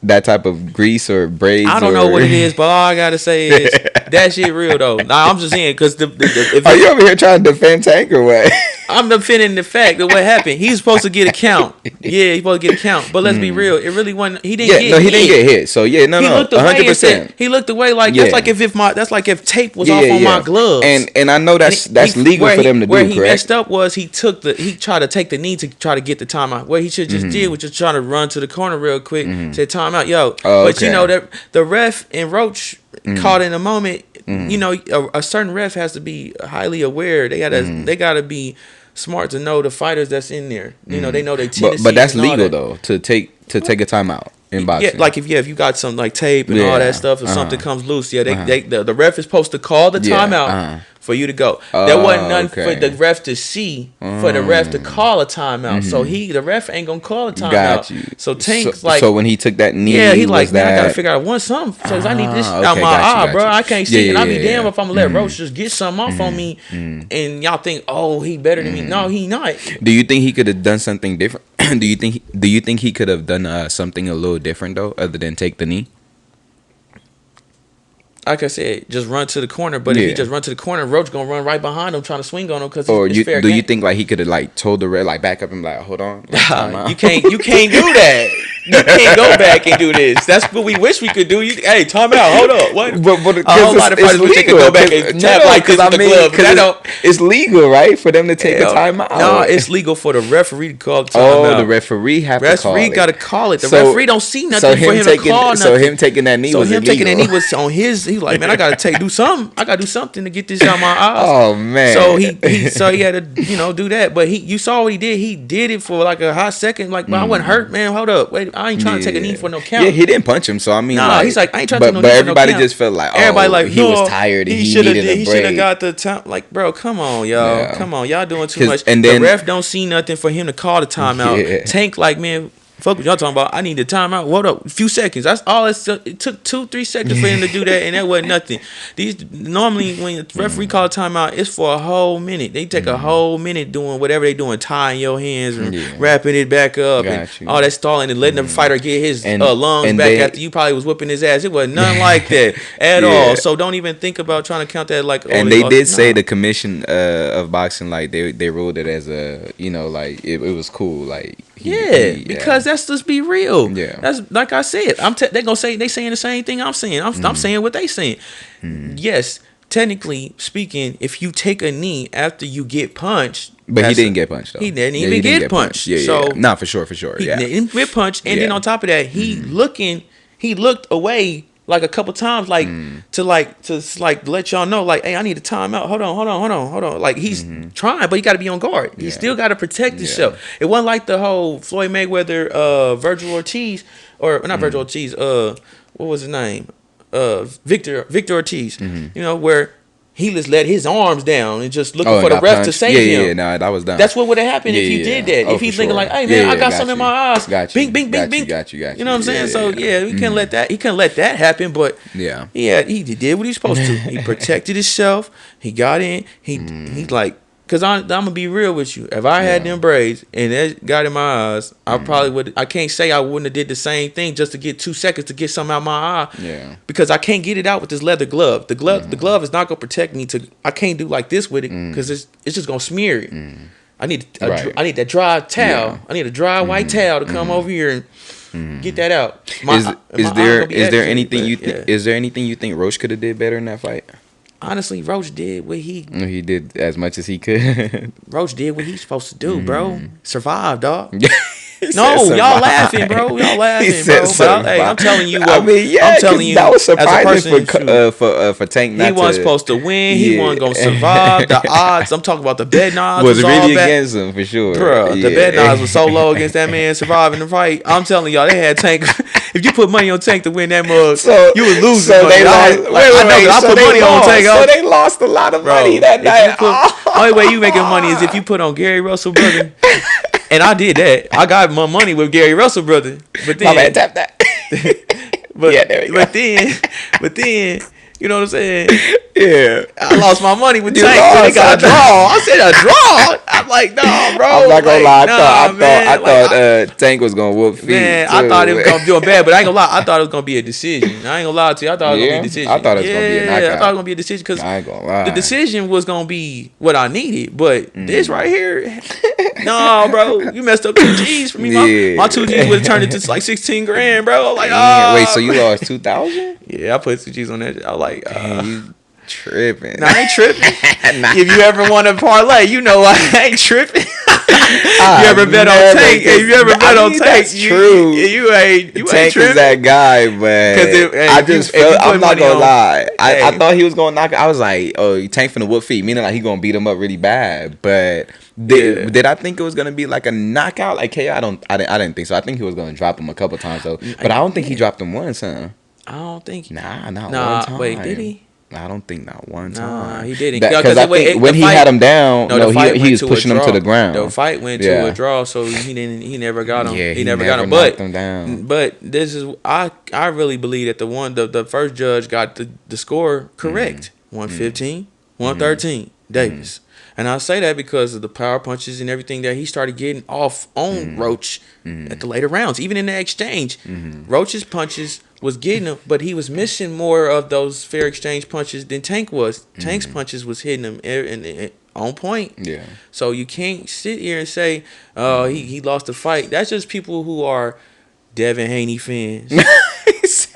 S1: that type of grease or braids?
S2: I don't know what it is, but all I gotta say is that shit real though. Nah, I'm just saying because
S1: are you over here trying to defend Tank or what?
S2: I'm defending the fact that what happened. He's supposed to get a count. Yeah, he's supposed to get a count. But let's be real. It really wasn't. He didn't. He didn't get hit.
S1: So yeah, no, 100%.
S2: He looked away like that's like if tape was off on my gloves.
S1: And I know that's legal for them to do.
S2: Where he
S1: correct?
S2: messed up was he tried to take the knee to try to get the timeout. What he should just did was just try to run to the corner real quick, say timeout, yo. But you know that the ref and Roach caught in a moment. You know, a certain ref has to be highly aware. They gotta be smart to know the fighters that's in there. You know, they know they tendencies.
S1: But that's legal though to take a timeout in boxing.
S2: Yeah, like if you got some like tape and all that stuff, if something comes loose, the ref is supposed to call the timeout for you to go. There wasn't nothing for
S1: okay.
S2: the ref to see, for the ref to call a timeout. So the ref ain't gonna call a timeout.
S1: Got you.
S2: So Tank's like,
S1: so when he took that knee,
S2: yeah, he like,
S1: was
S2: man, I gotta
S1: that?
S2: figure out one something. So I need this out
S1: Okay,
S2: my
S1: got
S2: eye,
S1: you,
S2: bro.
S1: got you.
S2: I can't see,
S1: Yeah,
S2: and I'll be
S1: yeah,
S2: damned
S1: yeah.
S2: if I'm gonna let Roach just get something off on me, and y'all think, oh, he better than me. No, he not.
S1: Do you think he could have done something different? Do you think he could have done something a little different though, other than take the knee?
S2: Like I said, just run to the corner. But if
S1: Yeah.
S2: he just run to the corner, Roach gonna run right behind him trying to swing on him because
S1: Or
S2: it's fair
S1: do
S2: game.
S1: you think like he could have like told the ref like back up and like hold on, like, time out?
S2: You can't do that. You can't go back and do this. That's what we wish we could do. Hey, time out. Hold up. What?
S1: But
S2: A whole lot of fighters wish they could go back and tap like this with the glove. But that don't.
S1: it's legal, right, for them to take a timeout.
S2: No, it's legal for the referee to call the timeout.
S1: Oh, the referee have to call
S2: Referee
S1: it.
S2: got to call it. The
S1: So-
S2: referee don't see nothing for him to
S1: taking
S2: call nothing.
S1: so him taking that knee
S2: So
S1: was
S2: him
S1: illegal.
S2: taking that knee was on his. He was like, man, I gotta do something. I gotta do something to get this out my eyes.
S1: Oh man.
S2: So he had to do that. But you saw what he did. He did it for like a hot second. Like, but I wasn't hurt, man. Hold up, wait, I ain't trying to take a knee for no count.
S1: Yeah, he didn't punch him, so I mean,
S2: Nah, he's like, I ain't trying to take no
S1: but
S2: knee for no
S1: everybody
S2: count.
S1: just felt like, oh,
S2: Everybody like,
S1: he was tired and he needed a
S2: He should have
S1: break.
S2: got the time. Like, bro, come on, y'all.
S1: Yeah.
S2: Come on, y'all doing too
S1: 'Cause-
S2: much.
S1: and then-
S2: the ref don't see nothing for him to call the timeout.
S1: Yeah.
S2: Tank like, man, fuck what y'all talking about. I need the timeout. Hold up, a few seconds. That's all. It took 2-3 seconds for him to do that, and that wasn't nothing. These normally when the referee call a timeout, it's for a whole minute. They take a whole minute doing whatever they doing, tying your hands and wrapping it back up,
S1: Got
S2: and
S1: you.
S2: all that stalling and letting the fighter get his
S1: And-
S2: lungs
S1: and
S2: back
S1: they-
S2: after you probably was whipping his ass. It was nothing like that at
S1: Yeah.
S2: all. So don't even think about trying to count that like.
S1: And
S2: oh,
S1: they
S2: oh,
S1: did say
S2: nah.
S1: the commission of boxing, like they ruled it as a, like it was cool, like
S2: Because let's just be real.
S1: Yeah.
S2: That's like I said. They gonna say they saying the same thing I'm saying. I'm saying what they saying. Yes, technically speaking, if you take a knee after you get punched,
S1: But he
S2: that's
S1: didn't get punched though.
S2: He didn't
S1: Yeah,
S2: even
S1: didn't
S2: get punched.
S1: Yeah,
S2: So
S1: nah, for sure.
S2: he
S1: Yeah,
S2: didn't get punched, and then
S1: Yeah.
S2: on top of that, he looked away like a couple times, like to let y'all know, like, hey, I need a timeout. Hold on. Like he's trying, but he got to be on guard. He still got to protect himself. It wasn't like the whole Floyd Mayweather, Virgil Ortiz, or not Virgil Ortiz. What was his name? Victor Ortiz. Where he just let his arms down and just looking for the
S1: got
S2: ref to
S1: punched.
S2: save him.
S1: Yeah, nah, that was done.
S2: That's what would have happened if you did that.
S1: Oh,
S2: if he's
S1: for
S2: thinking
S1: sure.
S2: like, "Hey man, I got
S1: got
S2: something in
S1: you.
S2: my eyes."
S1: Got you.
S2: Bing, bing, bing, bing.
S1: Got you.
S2: You know what I'm saying?
S1: Yeah,
S2: So we can't let that. He can't let that happen. But
S1: Yeah.
S2: he did what he's supposed to. He protected himself. He got in. He like. Cause I'm gonna be real with you. If I had them braids and that got in my eyes, I probably would. I can't say I wouldn't have did the same thing just to get 2 seconds to get something out my eye.
S1: Yeah.
S2: Because I can't get it out with this leather glove. The glove is not gonna protect me. I can't do like this with it because it's just gonna smear it. I need
S1: Right.
S2: I need that dry towel.
S1: Yeah.
S2: I need a dry white towel to come over here and get that out.
S1: Is there anything you think? Is there anything you think Roach could have did better in that fight?
S2: Honestly, Roach did what he
S1: did as much as he could.
S2: Roach did what he's supposed to do, bro. Survive, dog.
S1: He
S2: No,
S1: said
S2: y'all
S1: survive.
S2: laughing, bro. Y'all
S1: He
S2: laughing,
S1: said
S2: bro. But hey, I'm
S1: survive.
S2: telling you,
S1: I mean, yeah,
S2: I'm telling you,
S1: that was
S2: as a
S1: surprising
S2: person,
S1: for Tank. Not
S2: he wasn't
S1: to,
S2: supposed to win. He
S1: Yeah.
S2: wasn't gonna survive. The odds. I'm talking about the betting odds.
S1: was
S2: all
S1: really
S2: bad.
S1: against him for sure,
S2: Bro, the
S1: Yeah.
S2: betting odds was so low against that man surviving the fight. I'm telling y'all, they had Tank. If you put money on Tank to win that mug,
S1: So
S2: you would lose.
S1: So they lost.
S2: I put money on Tank.
S1: So they lost a lot of money that night.
S2: Only way you making money is if you put on Gary Russell brother. And I did that. I got my money with Gary Russell brother. But then,
S1: My man, tap that.
S2: but,
S1: Yeah, there you go.
S2: but then, you know what I'm saying?
S1: Yeah.
S2: I lost my money with
S1: You
S2: Tank. So they
S1: lost,
S2: got a
S1: I know.
S2: draw. I said a draw. I'm like, no, bro.
S1: I'm not gonna
S2: Like,
S1: lie.
S2: nah, man.
S1: I
S2: Like,
S1: thought Tank was gonna whoop feet.
S2: man, I thought it was gonna be doing bad, but I ain't gonna lie. I thought it was gonna be a decision. I ain't gonna lie to you. I thought it was gonna be a decision.
S1: I thought it was gonna be a knockout.
S2: I thought it was gonna be a decision because
S1: I ain't gonna lie.
S2: the decision was gonna be what I needed. But this right here, no, bro, you messed up 2 G's for me.
S1: Yeah.
S2: My 2 G's would have turned into like 16 grand, bro. Like,
S1: Wait, so you lost 2,000?
S2: Yeah, I put 2 G's on that. I was like,
S1: You tripping?
S2: nah, I ain't tripping.
S1: Nah.
S2: If you ever want to parlay, you know I ain't tripping. You ever bet on
S1: never
S2: Tank?
S1: guess-
S2: If you ever
S1: I
S2: bet on
S1: mean,
S2: Tank,
S1: that's true.
S2: You ain't
S1: Tank
S2: tripping.
S1: is that guy, but
S2: 'Cause hey,
S1: I
S2: if you-
S1: just
S2: if you
S1: felt.
S2: put
S1: I'm not
S2: money
S1: gonna
S2: on-
S1: lie. I
S2: Hey.
S1: thought he was gonna knock. I was like, oh, Tank finna whoop feet, meaning like he gonna beat him up really bad. But did I think it was gonna be like a knockout? Like KO? I didn't think so. I think he was gonna drop him a couple times though. But I don't think he dropped him once, huh?
S2: I don't think.
S1: Nah, not
S2: Nah,
S1: one time.
S2: wait, did he?
S1: I don't think not one
S2: Nah,
S1: time.
S2: he didn't.
S1: Because I think when he had him down,
S2: No, the fight
S1: he
S2: went
S1: was
S2: to a
S1: pushing him to
S2: draw.
S1: the ground.
S2: The fight went to a draw, so he didn't. He never got him.
S1: Yeah,
S2: He
S1: he
S2: never got
S1: never
S2: him.
S1: knocked him down.
S2: But this is I really believe that the first judge got the score correct. 115, 113, Davis. And I say that because of the power punches and everything that he started getting off on Roach at the later rounds. Even in the exchange, Roach's punches was getting him, but he was missing more of those fair exchange punches than Tank was. Tank's punches was hitting him on point.
S1: Yeah.
S2: So you can't sit here and say, "Oh, he lost the fight." That's just people who are Devin Haney fans,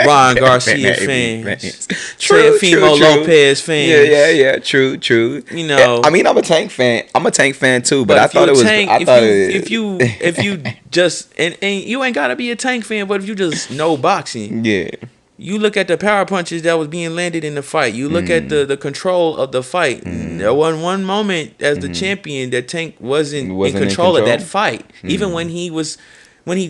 S2: Ryan Garcia fans, Teofimo Lopez fans.
S1: Yeah. True.
S2: You know,
S1: I mean, I'm a Tank fan. I'm a Tank fan too, but I
S2: if
S1: thought
S2: you
S1: it was.
S2: Tank,
S1: I thought
S2: if you just and you ain't gotta be a Tank fan, but if you just know boxing,
S1: yeah.
S2: you look at the power punches that was being landed in the fight. You look at the control of the fight. There wasn't one moment as the champion that Tank wasn't in control of that fight. Even when he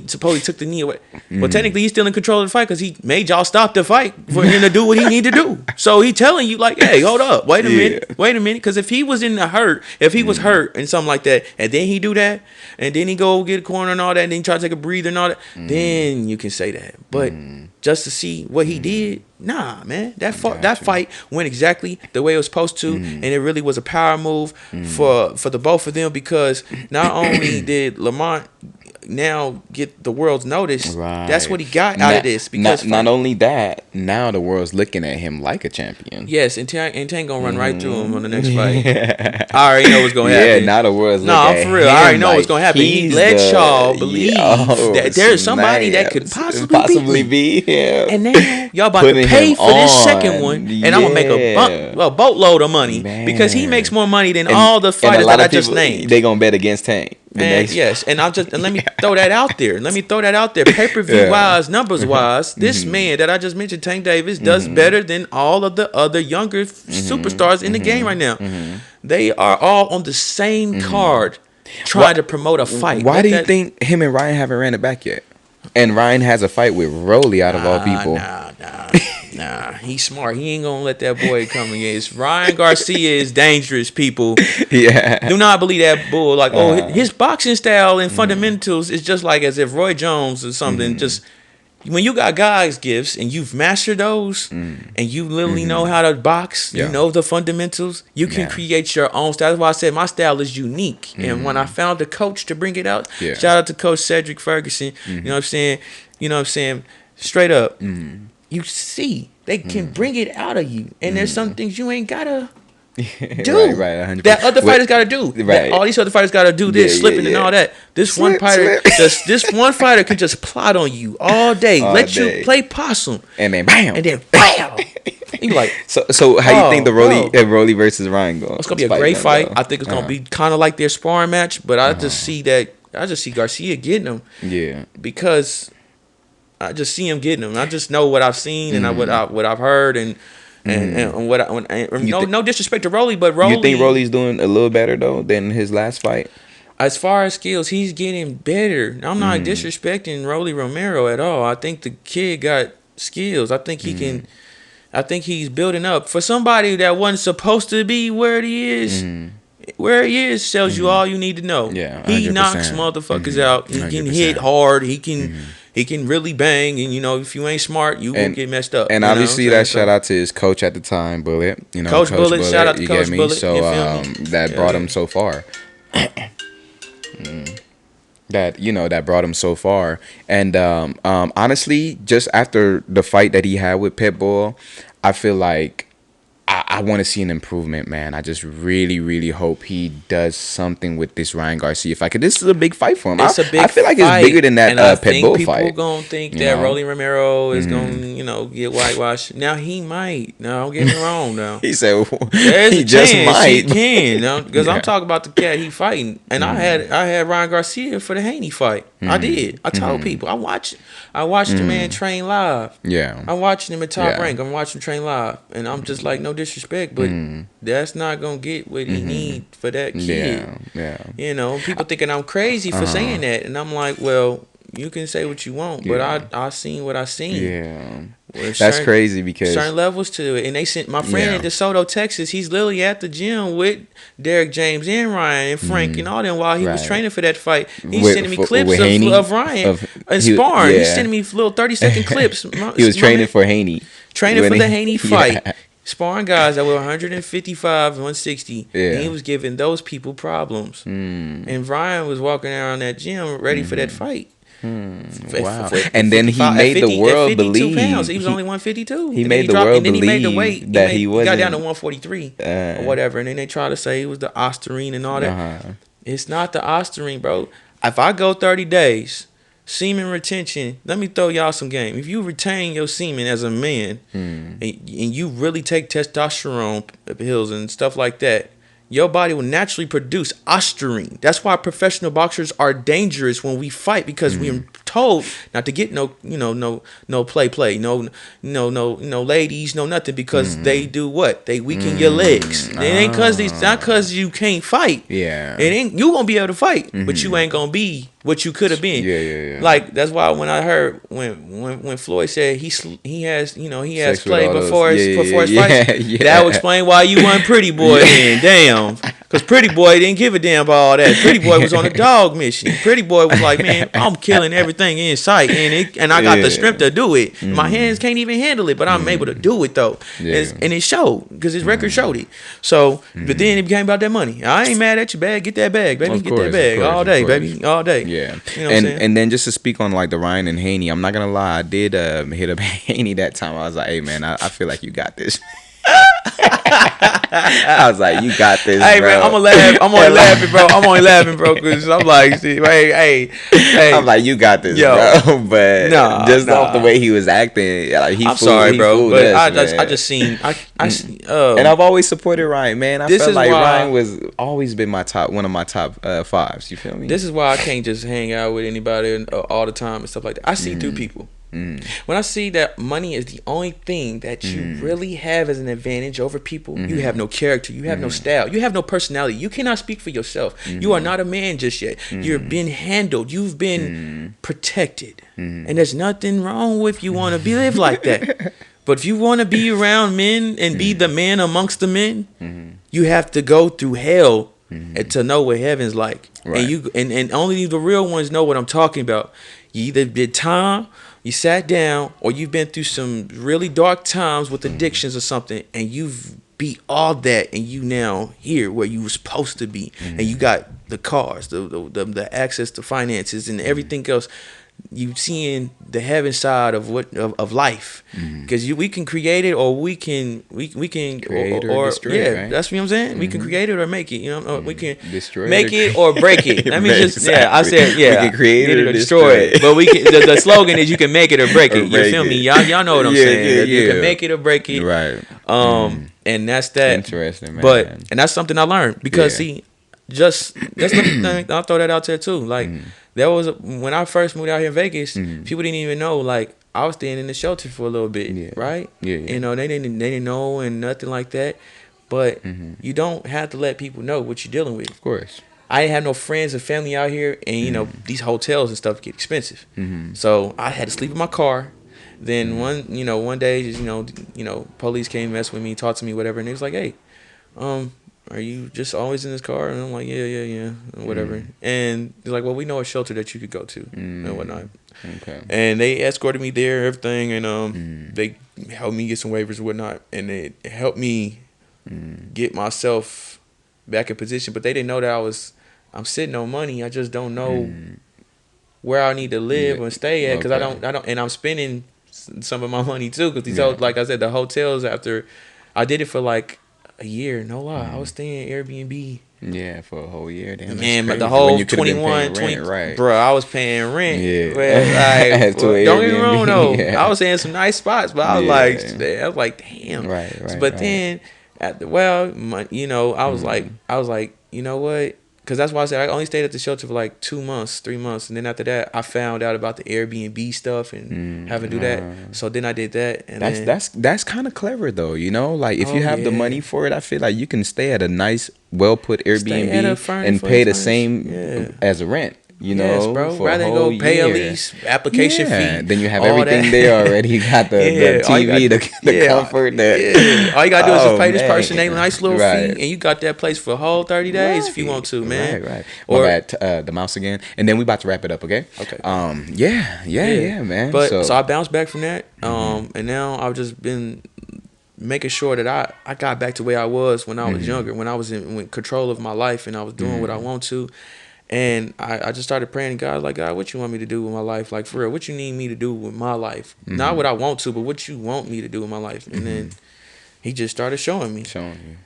S2: supposedly took the knee away. Well, technically, he's still in control of the fight because he made y'all stop the fight for him to do what he needed to do. So he telling you, like, hey, hold up. Wait a minute. Because if he was was hurt and something like that, and then he do that, and then he go get a corner and all that, and then he try to take a breather and all that, then you can say that. But just to see what he did, nah, man. That fight went exactly the way it was supposed to, and it really was a power move for the both of them because not only did Lamont now get the world's notice. Right. That's what he got out of this. Because
S1: not only that, now the world's looking at him like a champion.
S2: Yes, and Tank gonna run right through him on the next fight. I already know what's gonna happen.
S1: Yeah, now the world's looking at him.
S2: No, for real. I already know what's gonna happen. He let y'all believe that there's somebody that could possibly be him. And now y'all about to pay for this second one, and I'm gonna make a boatload of money because he makes more money than all the fighters that I just named.
S1: They gonna bet against Tank.
S2: Yes, and let me throw that out there. Pay-per-view wise, numbers wise, this man that I just mentioned, Tank Davis, does better than all of the other younger superstars in the game right now. They are all on the same card trying to promote a fight.
S1: Why do you think him and Ryan haven't ran it back yet? And Ryan has a fight with Rolly out of all people.
S2: Nah, he's smart. He ain't gonna let that boy come against. Ryan Garcia is dangerous, people.
S1: Yeah.
S2: Do not believe that bull. Like, his boxing style and fundamentals is just like as if Roy Jones or something. Just when you got guys' gifts and you've mastered those and you literally know how to box, you know the fundamentals, you can create your own style. That's why I said my style is unique. And when I found a coach to bring it out, shout out to Coach Cedric Ferguson. You know what I'm saying? Straight up. You see, they can bring it out of you, and there's some things you ain't gotta do.
S1: Right, 100%.
S2: That other fighters gotta do.
S1: Right.
S2: All these other fighters gotta do this, slipping and all that. This one fighter can just plot on you all day, you play possum,
S1: and then bam,
S2: You like
S1: so how you think the Rolly versus Ryan going?
S2: It's gonna be a great fight. I think it's gonna be kind of like their sparring match, but I just see Garcia getting him. Yeah, because I just see him getting them. I just know what I've seen and what I've heard and no disrespect to Rolly, but Rolly.
S1: You think Rolly's doing a little better though than his last fight?
S2: As far as skills, he's getting better. I'm not disrespecting Rolly Romero at all. I think the kid got skills. I think he can. I think he's building up for somebody that wasn't supposed to be where he is. Where he is tells you all you need to know.
S1: Yeah, 100%.
S2: He knocks motherfuckers out. He can hit hard. He can really bang, and if you ain't smart, you will get messed up.
S1: And obviously, that shout out to his coach at the time, Bullet.
S2: Coach Bullet. Shout out to Coach Bullet.
S1: So that brought him so far. That brought him so far. And honestly, just after the fight that he had with Pitbull, I feel like I want to see an improvement, man. I just really, really hope he does something with this Ryan Garcia fight. Cause this is a big fight for him. I feel like it's bigger than that Pitbull fight.
S2: People gonna think that Rolly Romero is gonna get whitewashed. Now he might. No, don't get me wrong. Now
S1: he said
S2: there's a chance he can. Because I'm talking about the cat he fighting, and I had Ryan Garcia for the Haney fight. I did. I told people I watched the man train live.
S1: Yeah,
S2: I watched him at Top Rank. I'm watching him train live, and I'm just like, no disrespect, but that's not gonna get what he need for that kid. Yeah. People thinking I'm crazy for saying that, and I'm like, well, you can say what you want, but I seen what I seen.
S1: Yeah.
S2: Well,
S1: That's crazy
S2: certain
S1: because
S2: levels to it. And they sent my friend
S1: yeah,
S2: in DeSoto, Texas. He's literally at the gym with Derek James and Ryan and Frank and all them while he was
S1: right.
S2: training for that fight. He's sending me clips
S1: With Haney
S2: of Ryan
S1: of
S2: and
S1: he
S2: sparring. He's
S1: yeah
S2: sending me little 30-second clips.
S1: he was
S2: My man,
S1: training for Haney
S2: training
S1: when
S2: for the Haney fight.
S1: yeah
S2: Sparring guys that were 155, 160, and he
S1: yeah
S2: was giving those people problems. And Ryan was walking around that gym ready for that fight.
S1: wow. And then he made the world
S2: at 52
S1: believe
S2: pounds. He was only 152.
S1: he
S2: And then
S1: made
S2: he
S1: the
S2: dropped,
S1: world
S2: and then he made the weight.
S1: believe that he
S2: He got down to
S1: wasn't
S2: 143 or whatever. And then they try to say it was the ostarine and all that. It's not the ostarine, bro. If I go 30 days, semen retention, let me throw y'all some game. If you retain your semen as a man and you really take testosterone pills and stuff like that, your body will naturally produce ostarine. That's why professional boxers are dangerous when we fight, because we're told not to get no play, no ladies, no nothing, because they do what? They weaken your legs. It ain't not cause you can't fight.
S1: yeah
S2: It ain't you gonna be able to fight, but you ain't gonna be what you could have been.
S1: yeah
S2: Like that's why when I heard when Floyd said he has
S1: Sex with
S2: played
S1: all
S2: before
S1: those-
S2: his
S1: yeah,
S2: fights,
S1: yeah.
S2: that would explain why you wasn't Pretty Boy then. Damn, because Pretty Boy didn't give a damn about all that. Pretty Boy was on a dog mission. Pretty Boy was like, man, I'm killing everything in sight, and I got the strength to do it. My hands can't even handle it, but I'm able to do it though.
S1: Yeah.
S2: And it showed, because his record showed it. So, but then it became about that money. I ain't mad at you, bag. Get that bag, baby.
S1: Of
S2: Get
S1: course,
S2: that
S1: of
S2: bag
S1: course,
S2: all
S1: of
S2: day,
S1: course.
S2: baby, all day.
S1: Yeah,
S2: You know what I'm saying?
S1: and then just to speak on like the Ryan and Haney, I'm not gonna lie, I did hit up Haney that time. I was like, hey man, I feel like you got this. I was like, you got this.
S2: Hey
S1: bro.
S2: man, I'm gonna laugh. I'm only laughing, bro. I'm only laughing, bro, because I'm like, see, hey.
S1: I'm like, you got this,
S2: Yo.
S1: bro. But
S2: Nah,
S1: just off the
S2: nah.
S1: way he was acting, like
S2: I'm sorry, bro,
S1: fooled
S2: but
S1: us,
S2: I just seen
S1: and I've always supported Ryan, man. I
S2: This
S1: felt
S2: is
S1: like
S2: why-
S1: Ryan was always been one of my top fives. You feel me?
S2: this is why I can't just hang out with anybody all the time and stuff like that. I see through people. When I see that money is the only thing that you really have as an advantage over people, you have no character, you have no style, you have no personality, you cannot speak for yourself. You are not a man just yet. You've been handled, you've been protected, and there's nothing wrong with you want to live like that. But if you want to be around men and be the man amongst the men, you have to go through hell and to know what heaven's like.
S1: Right.
S2: And only the real ones know what I'm talking about. You either did time, you sat down, or you've been through some really dark times with addictions or something, and you've beat all that, and you now here where you were supposed to be, and you got the cars, the access to finances and everything else. You seeing the heaven side of life, because we can create it, or we can
S1: Create or destroy it, right?
S2: that's what I'm saying. We can create it or make it. You know, we can
S1: Destroy it
S2: make
S1: or
S2: it or break it. Let me just
S1: Exactly.
S2: I said
S1: We can create it or
S2: destroy
S1: destroy
S2: it.
S1: it.
S2: But we can. The slogan is you can make it or break it.
S1: Or
S2: You
S1: break
S2: feel
S1: it.
S2: me? Y'all know what I'm
S1: Yeah,
S2: saying.
S1: yeah,
S2: You can
S1: yeah.
S2: make it or break it.
S1: Right.
S2: And that's that.
S1: Interesting, man.
S2: But and that's something I learned, because
S1: Yeah.
S2: see, just that's I'll throw that out there too. Like there was when I first moved out here in Vegas, people didn't even know, like, I was staying in the shelter for a little bit,
S1: Yeah.
S2: right?
S1: Yeah, yeah.
S2: You know, they didn't know and nothing like that. But you don't have to let people know what you're dealing with.
S1: Of course.
S2: I didn't have no friends or family out here, and you know these hotels and stuff get expensive. So I had to sleep in my car. Then one day, just, police came, mess with me, talked to me, whatever, and they was like, "Hey, are you just always in this car?" And I'm like, yeah, whatever. And they're like, "Well, we know a shelter that you could go to and whatnot."
S1: Okay.
S2: And they escorted me there, everything, and they helped me get some waivers and whatnot, and it helped me get myself back in position. But they didn't know that I'm sitting on money. I just don't know where I need to live
S1: Yeah.
S2: and stay at, because
S1: Okay.
S2: I don't, and I'm spending some of my money too, because
S1: Yeah.
S2: like I said, the hotels, after I did it for like a year, no lie, I was staying Airbnb.
S1: Yeah, for a whole year. Damn, that's
S2: Man, but
S1: crazy.
S2: the
S1: When
S2: whole
S1: you could've been
S2: 21,
S1: paying
S2: 20,
S1: rent, right?
S2: bro, I was paying rent.
S1: Yeah.
S2: Well, like,
S1: To an
S2: don't get me wrong though.
S1: Airbnb, yeah.
S2: I was in some nice spots, but I was
S1: Yeah.
S2: like, damn.
S1: Right,
S2: But
S1: right.
S2: then, I was like, you know what? Because that's why I said I only stayed at the shelter for like 2 months, 3 months, and then after that, I found out about the Airbnb stuff and having to do that. So then I did that, and
S1: That's kind of clever though, you know. Like if you
S2: Oh,
S1: have the
S2: yeah.
S1: money for it, I feel like you can stay at a nice, well put
S2: Stay at a
S1: Airbnb
S2: furnished
S1: and pay the
S2: place.
S1: same
S2: Yeah.
S1: as a rent. you
S2: Yes,
S1: know,
S2: bro.
S1: for a
S2: Rather than
S1: whole
S2: go pay a
S1: year.
S2: lease, application
S1: Yeah,
S2: fee,
S1: then you have
S2: all
S1: everything
S2: that.
S1: there already. You got the
S2: Yeah, all you got,
S1: TV, the
S2: yeah,
S1: comfort,
S2: yeah. All you gotta do is just
S1: oh
S2: pay this person a
S1: man,
S2: nice little fee,
S1: right,
S2: and you got that place for a whole 30 days if you want to, man.
S1: right. My
S2: Or
S1: bad. The mouse again, and then we about to wrap it up, okay?
S2: okay, yeah.
S1: Yeah, man.
S2: But so
S1: So,
S2: I bounced back from that, and now I've just been making sure that I got back to where I was when I was younger, when I was in control of my life and I was doing what I want to. And I just started praying to God, like, God, what you want me to do with my life? Like, for real, what you need me to do with my life? Not what I want to, but what you want me to do with my life. And then he just started showing me.
S1: showing you.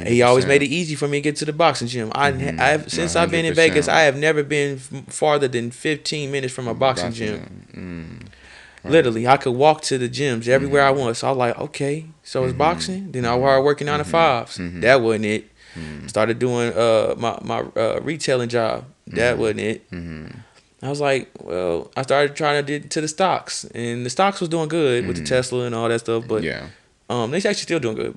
S2: He always made
S1: 100%.
S2: it easy for me to get to the boxing gym. I've since I've been in
S1: 100%.
S2: Vegas, I have never been farther than 15 minutes from a boxing gym.
S1: Right.
S2: Literally, I could walk to the gyms everywhere I want. So I was like, okay, so it's boxing. Then I started working 9 to 5s. That wasn't it. Started doing my retailing job. That wasn't it. I was like, well, I started trying to get to the stocks, and the stocks was doing good with the Tesla and all that stuff. But
S1: Yeah.
S2: they actually still doing good.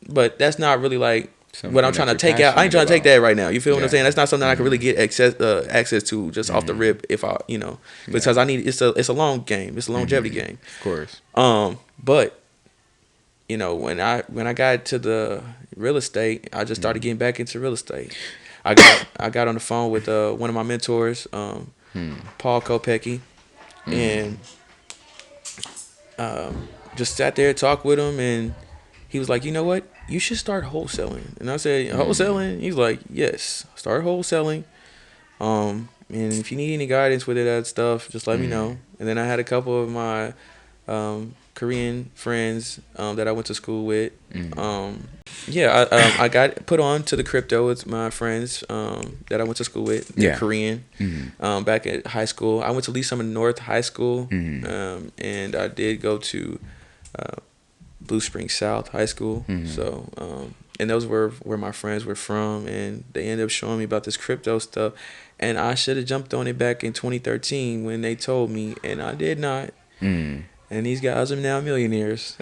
S2: But that's not really like
S1: Something
S2: what I'm
S1: that
S2: trying to
S1: you're
S2: take out. I ain't trying to take
S1: passionate
S2: that right now. You feel what I'm
S1: Yeah.
S2: saying? That's not something I can really get access to just off the rip if I, because I need it's a long game. It's a longevity game.
S1: Of course.
S2: But when I got to the real estate, I just started getting back into real estate. I got on the phone with one of my mentors, Paul Kopecky, and just sat there, talked with him, and he was like, you know what? You should start wholesaling. And I said, wholesaling? He's like, yes, start wholesaling. And if you need any guidance with that stuff, just let me know. And then I had a couple of my Korean friends that I went to school with. I got put on to the crypto with my friends that I went to school with. They're Korean. Back at high school, I went to Lee Summit North High School, and I did go to Blue Springs South High School. So, and those were where my friends were from, and they ended up showing me about this crypto stuff. And I should have jumped on it back in 2013 when they told me, and I did not. And these guys are now millionaires,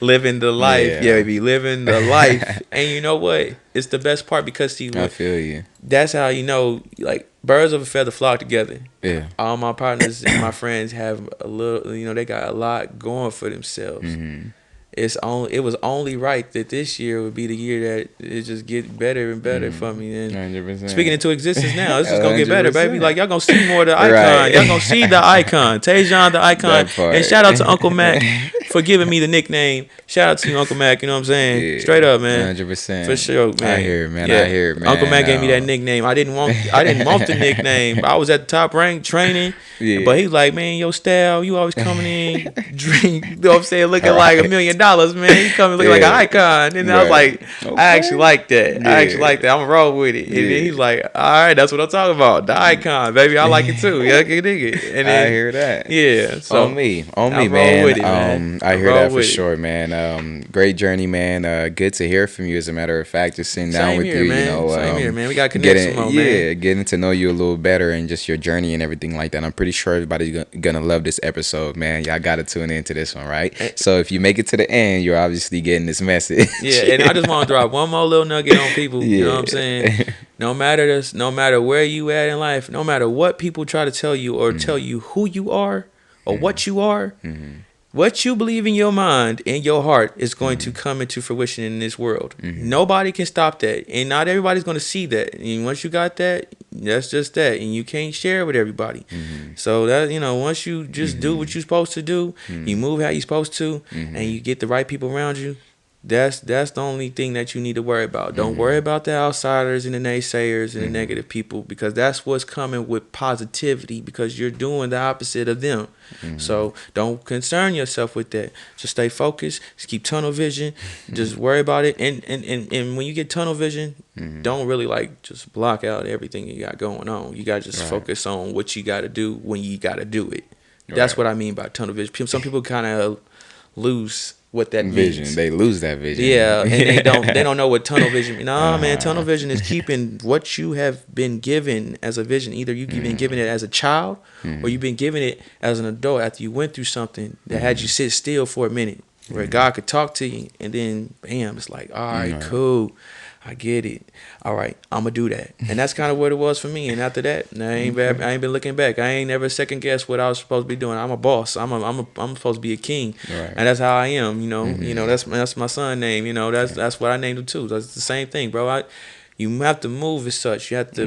S2: living the life. Yeah, baby, living the life. And you know what? It's the best part because
S1: I feel you.
S2: That's how like birds of a feather flock together.
S1: Yeah.
S2: All my partners and my friends have a little. They got a lot going for themselves. It was only right that this year would be the year that it just get better and better for me. And
S1: 100%.
S2: speaking into existence now, it's just gonna get better, baby. Like y'all gonna see more of the icon.
S1: Right.
S2: Y'all gonna see the icon. Tajon the icon. And shout out to Uncle Mac for giving me the nickname. Shout out to you, Uncle Mac. You know what I'm saying?
S1: Yeah,
S2: Straight up, man.
S1: 100%.
S2: For sure, man.
S1: I hear it, man.
S2: Yeah.
S1: I hear it, man.
S2: Uncle Mac gave me that nickname. I didn't want the nickname. I was at the top rank training.
S1: Yeah.
S2: But he's like, man, your style, you always coming in, drink, you know what I'm saying, looking like $1 million, man. You coming looking like an icon. And I was like, I actually like that. I actually like that. I'm gonna roll with it. And then he's like, all right, that's what I'm talking about. The icon, baby. I like it too. Yeah, I can dig it. And then,
S1: I hear that.
S2: Yeah. So
S1: on me,
S2: man. With it, man.
S1: I hear that for sure, man. Great journey, man. Good to hear from you. As a matter of fact, just sitting down with you,
S2: man.
S1: you know,
S2: Same here, man. We got to connect some more, man.
S1: Getting to know you a little better and just your journey and everything like that. I'm pretty sure everybody's gonna love this episode, man. Y'all gotta tune into this one, right? So if you make it to the end, you're obviously getting this message.
S2: Yeah, and I just want to drop one more little nugget on people. You know what I'm saying? No matter where you at in life, no matter what people try to tell you or tell you who you are or what you are, what you believe in your mind and your heart is going to come into fruition in this world. Nobody can stop that, and not everybody's going to see that. And once you got that, that's just that, and you can't share it with everybody. So that once you just do what you're supposed to do, you move how you're supposed to, and you get the right people around you. That's the only thing that you need to worry about. Don't worry about the outsiders and the naysayers and the negative people, because that's what's coming with positivity, because you're doing the opposite of them. So don't concern yourself with that. Just stay focused. Just keep tunnel vision. Just worry about it. And when you get tunnel vision, don't really just block out everything you got going on. You got to just focus on what you got to do when you got to do it. That's what I mean by tunnel vision. Some people kind of lose what that
S1: vision
S2: means.
S1: They lose that vision.
S2: Yeah, and they don't know what tunnel vision means. Nah, man, tunnel vision is keeping what you have been given as a vision. Either you've been given it as a child or you've been given it as an adult after you went through something that had you sit still for a minute, where God could talk to you, and then bam, it's like, all right, cool. I get it. All right, I'm gonna do that, and that's kind of what it was for me. And after that, I ain't been looking back. I ain't never second guessed what I was supposed to be doing. I'm a boss. I'm supposed to be a king,
S1: Right.
S2: and that's how I am. That's my son name. That's what I named him too. That's the same thing, bro. You have to move as such. You have to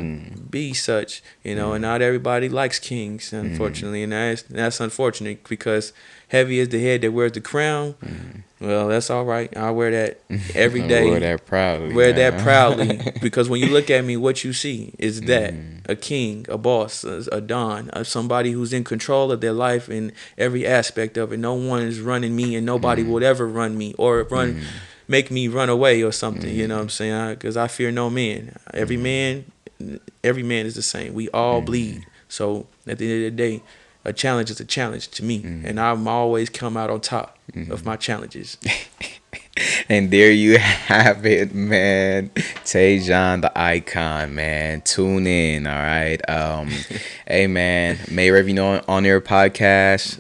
S2: be such. And not everybody likes kings, unfortunately, and that's unfortunate because heavy is the head that wears the crown. Well, that's all right. I wear that every day.
S1: Wear that proudly.
S2: Wear
S1: man.
S2: that proudly because when you look at me, what you see is that a king, a boss, a don, somebody who's in control of their life in every aspect of it. No one is running me, and nobody would ever run me or make me run away or something. You know what I'm saying? Because I fear no man. Every man is the same. We all bleed. So at the end of the day, a challenge is a challenge to me, and I'm always come out on top of my challenges.
S1: And there you have it, man. Tajon, the icon, man. Tune in, all right. Hey, man. May Review on Air podcast.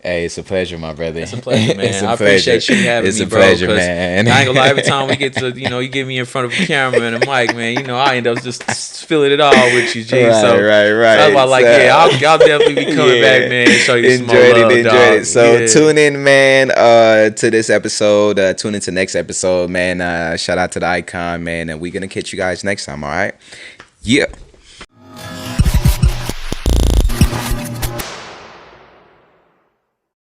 S1: Hey, it's a pleasure, my brother.
S2: It's a pleasure, man.
S1: It's a
S2: I
S1: pleasure.
S2: appreciate you having
S1: It's
S2: me,
S1: a
S2: bro.
S1: pleasure,
S2: 'Cause
S1: man.
S2: I ain't gonna lie. Every time we get to, you get me in front of a camera and a mic, man. I end up just spilling it all with you, G.
S1: Right.
S2: That's why, I'll definitely be coming back, man. And show you some more love,
S1: Enjoyed
S2: dog.
S1: it. So
S2: Yeah.
S1: tune in, man. To this episode. Tune into next episode, man. Shout out to the icon, man, and we're gonna catch you guys next time. All right. Yeah.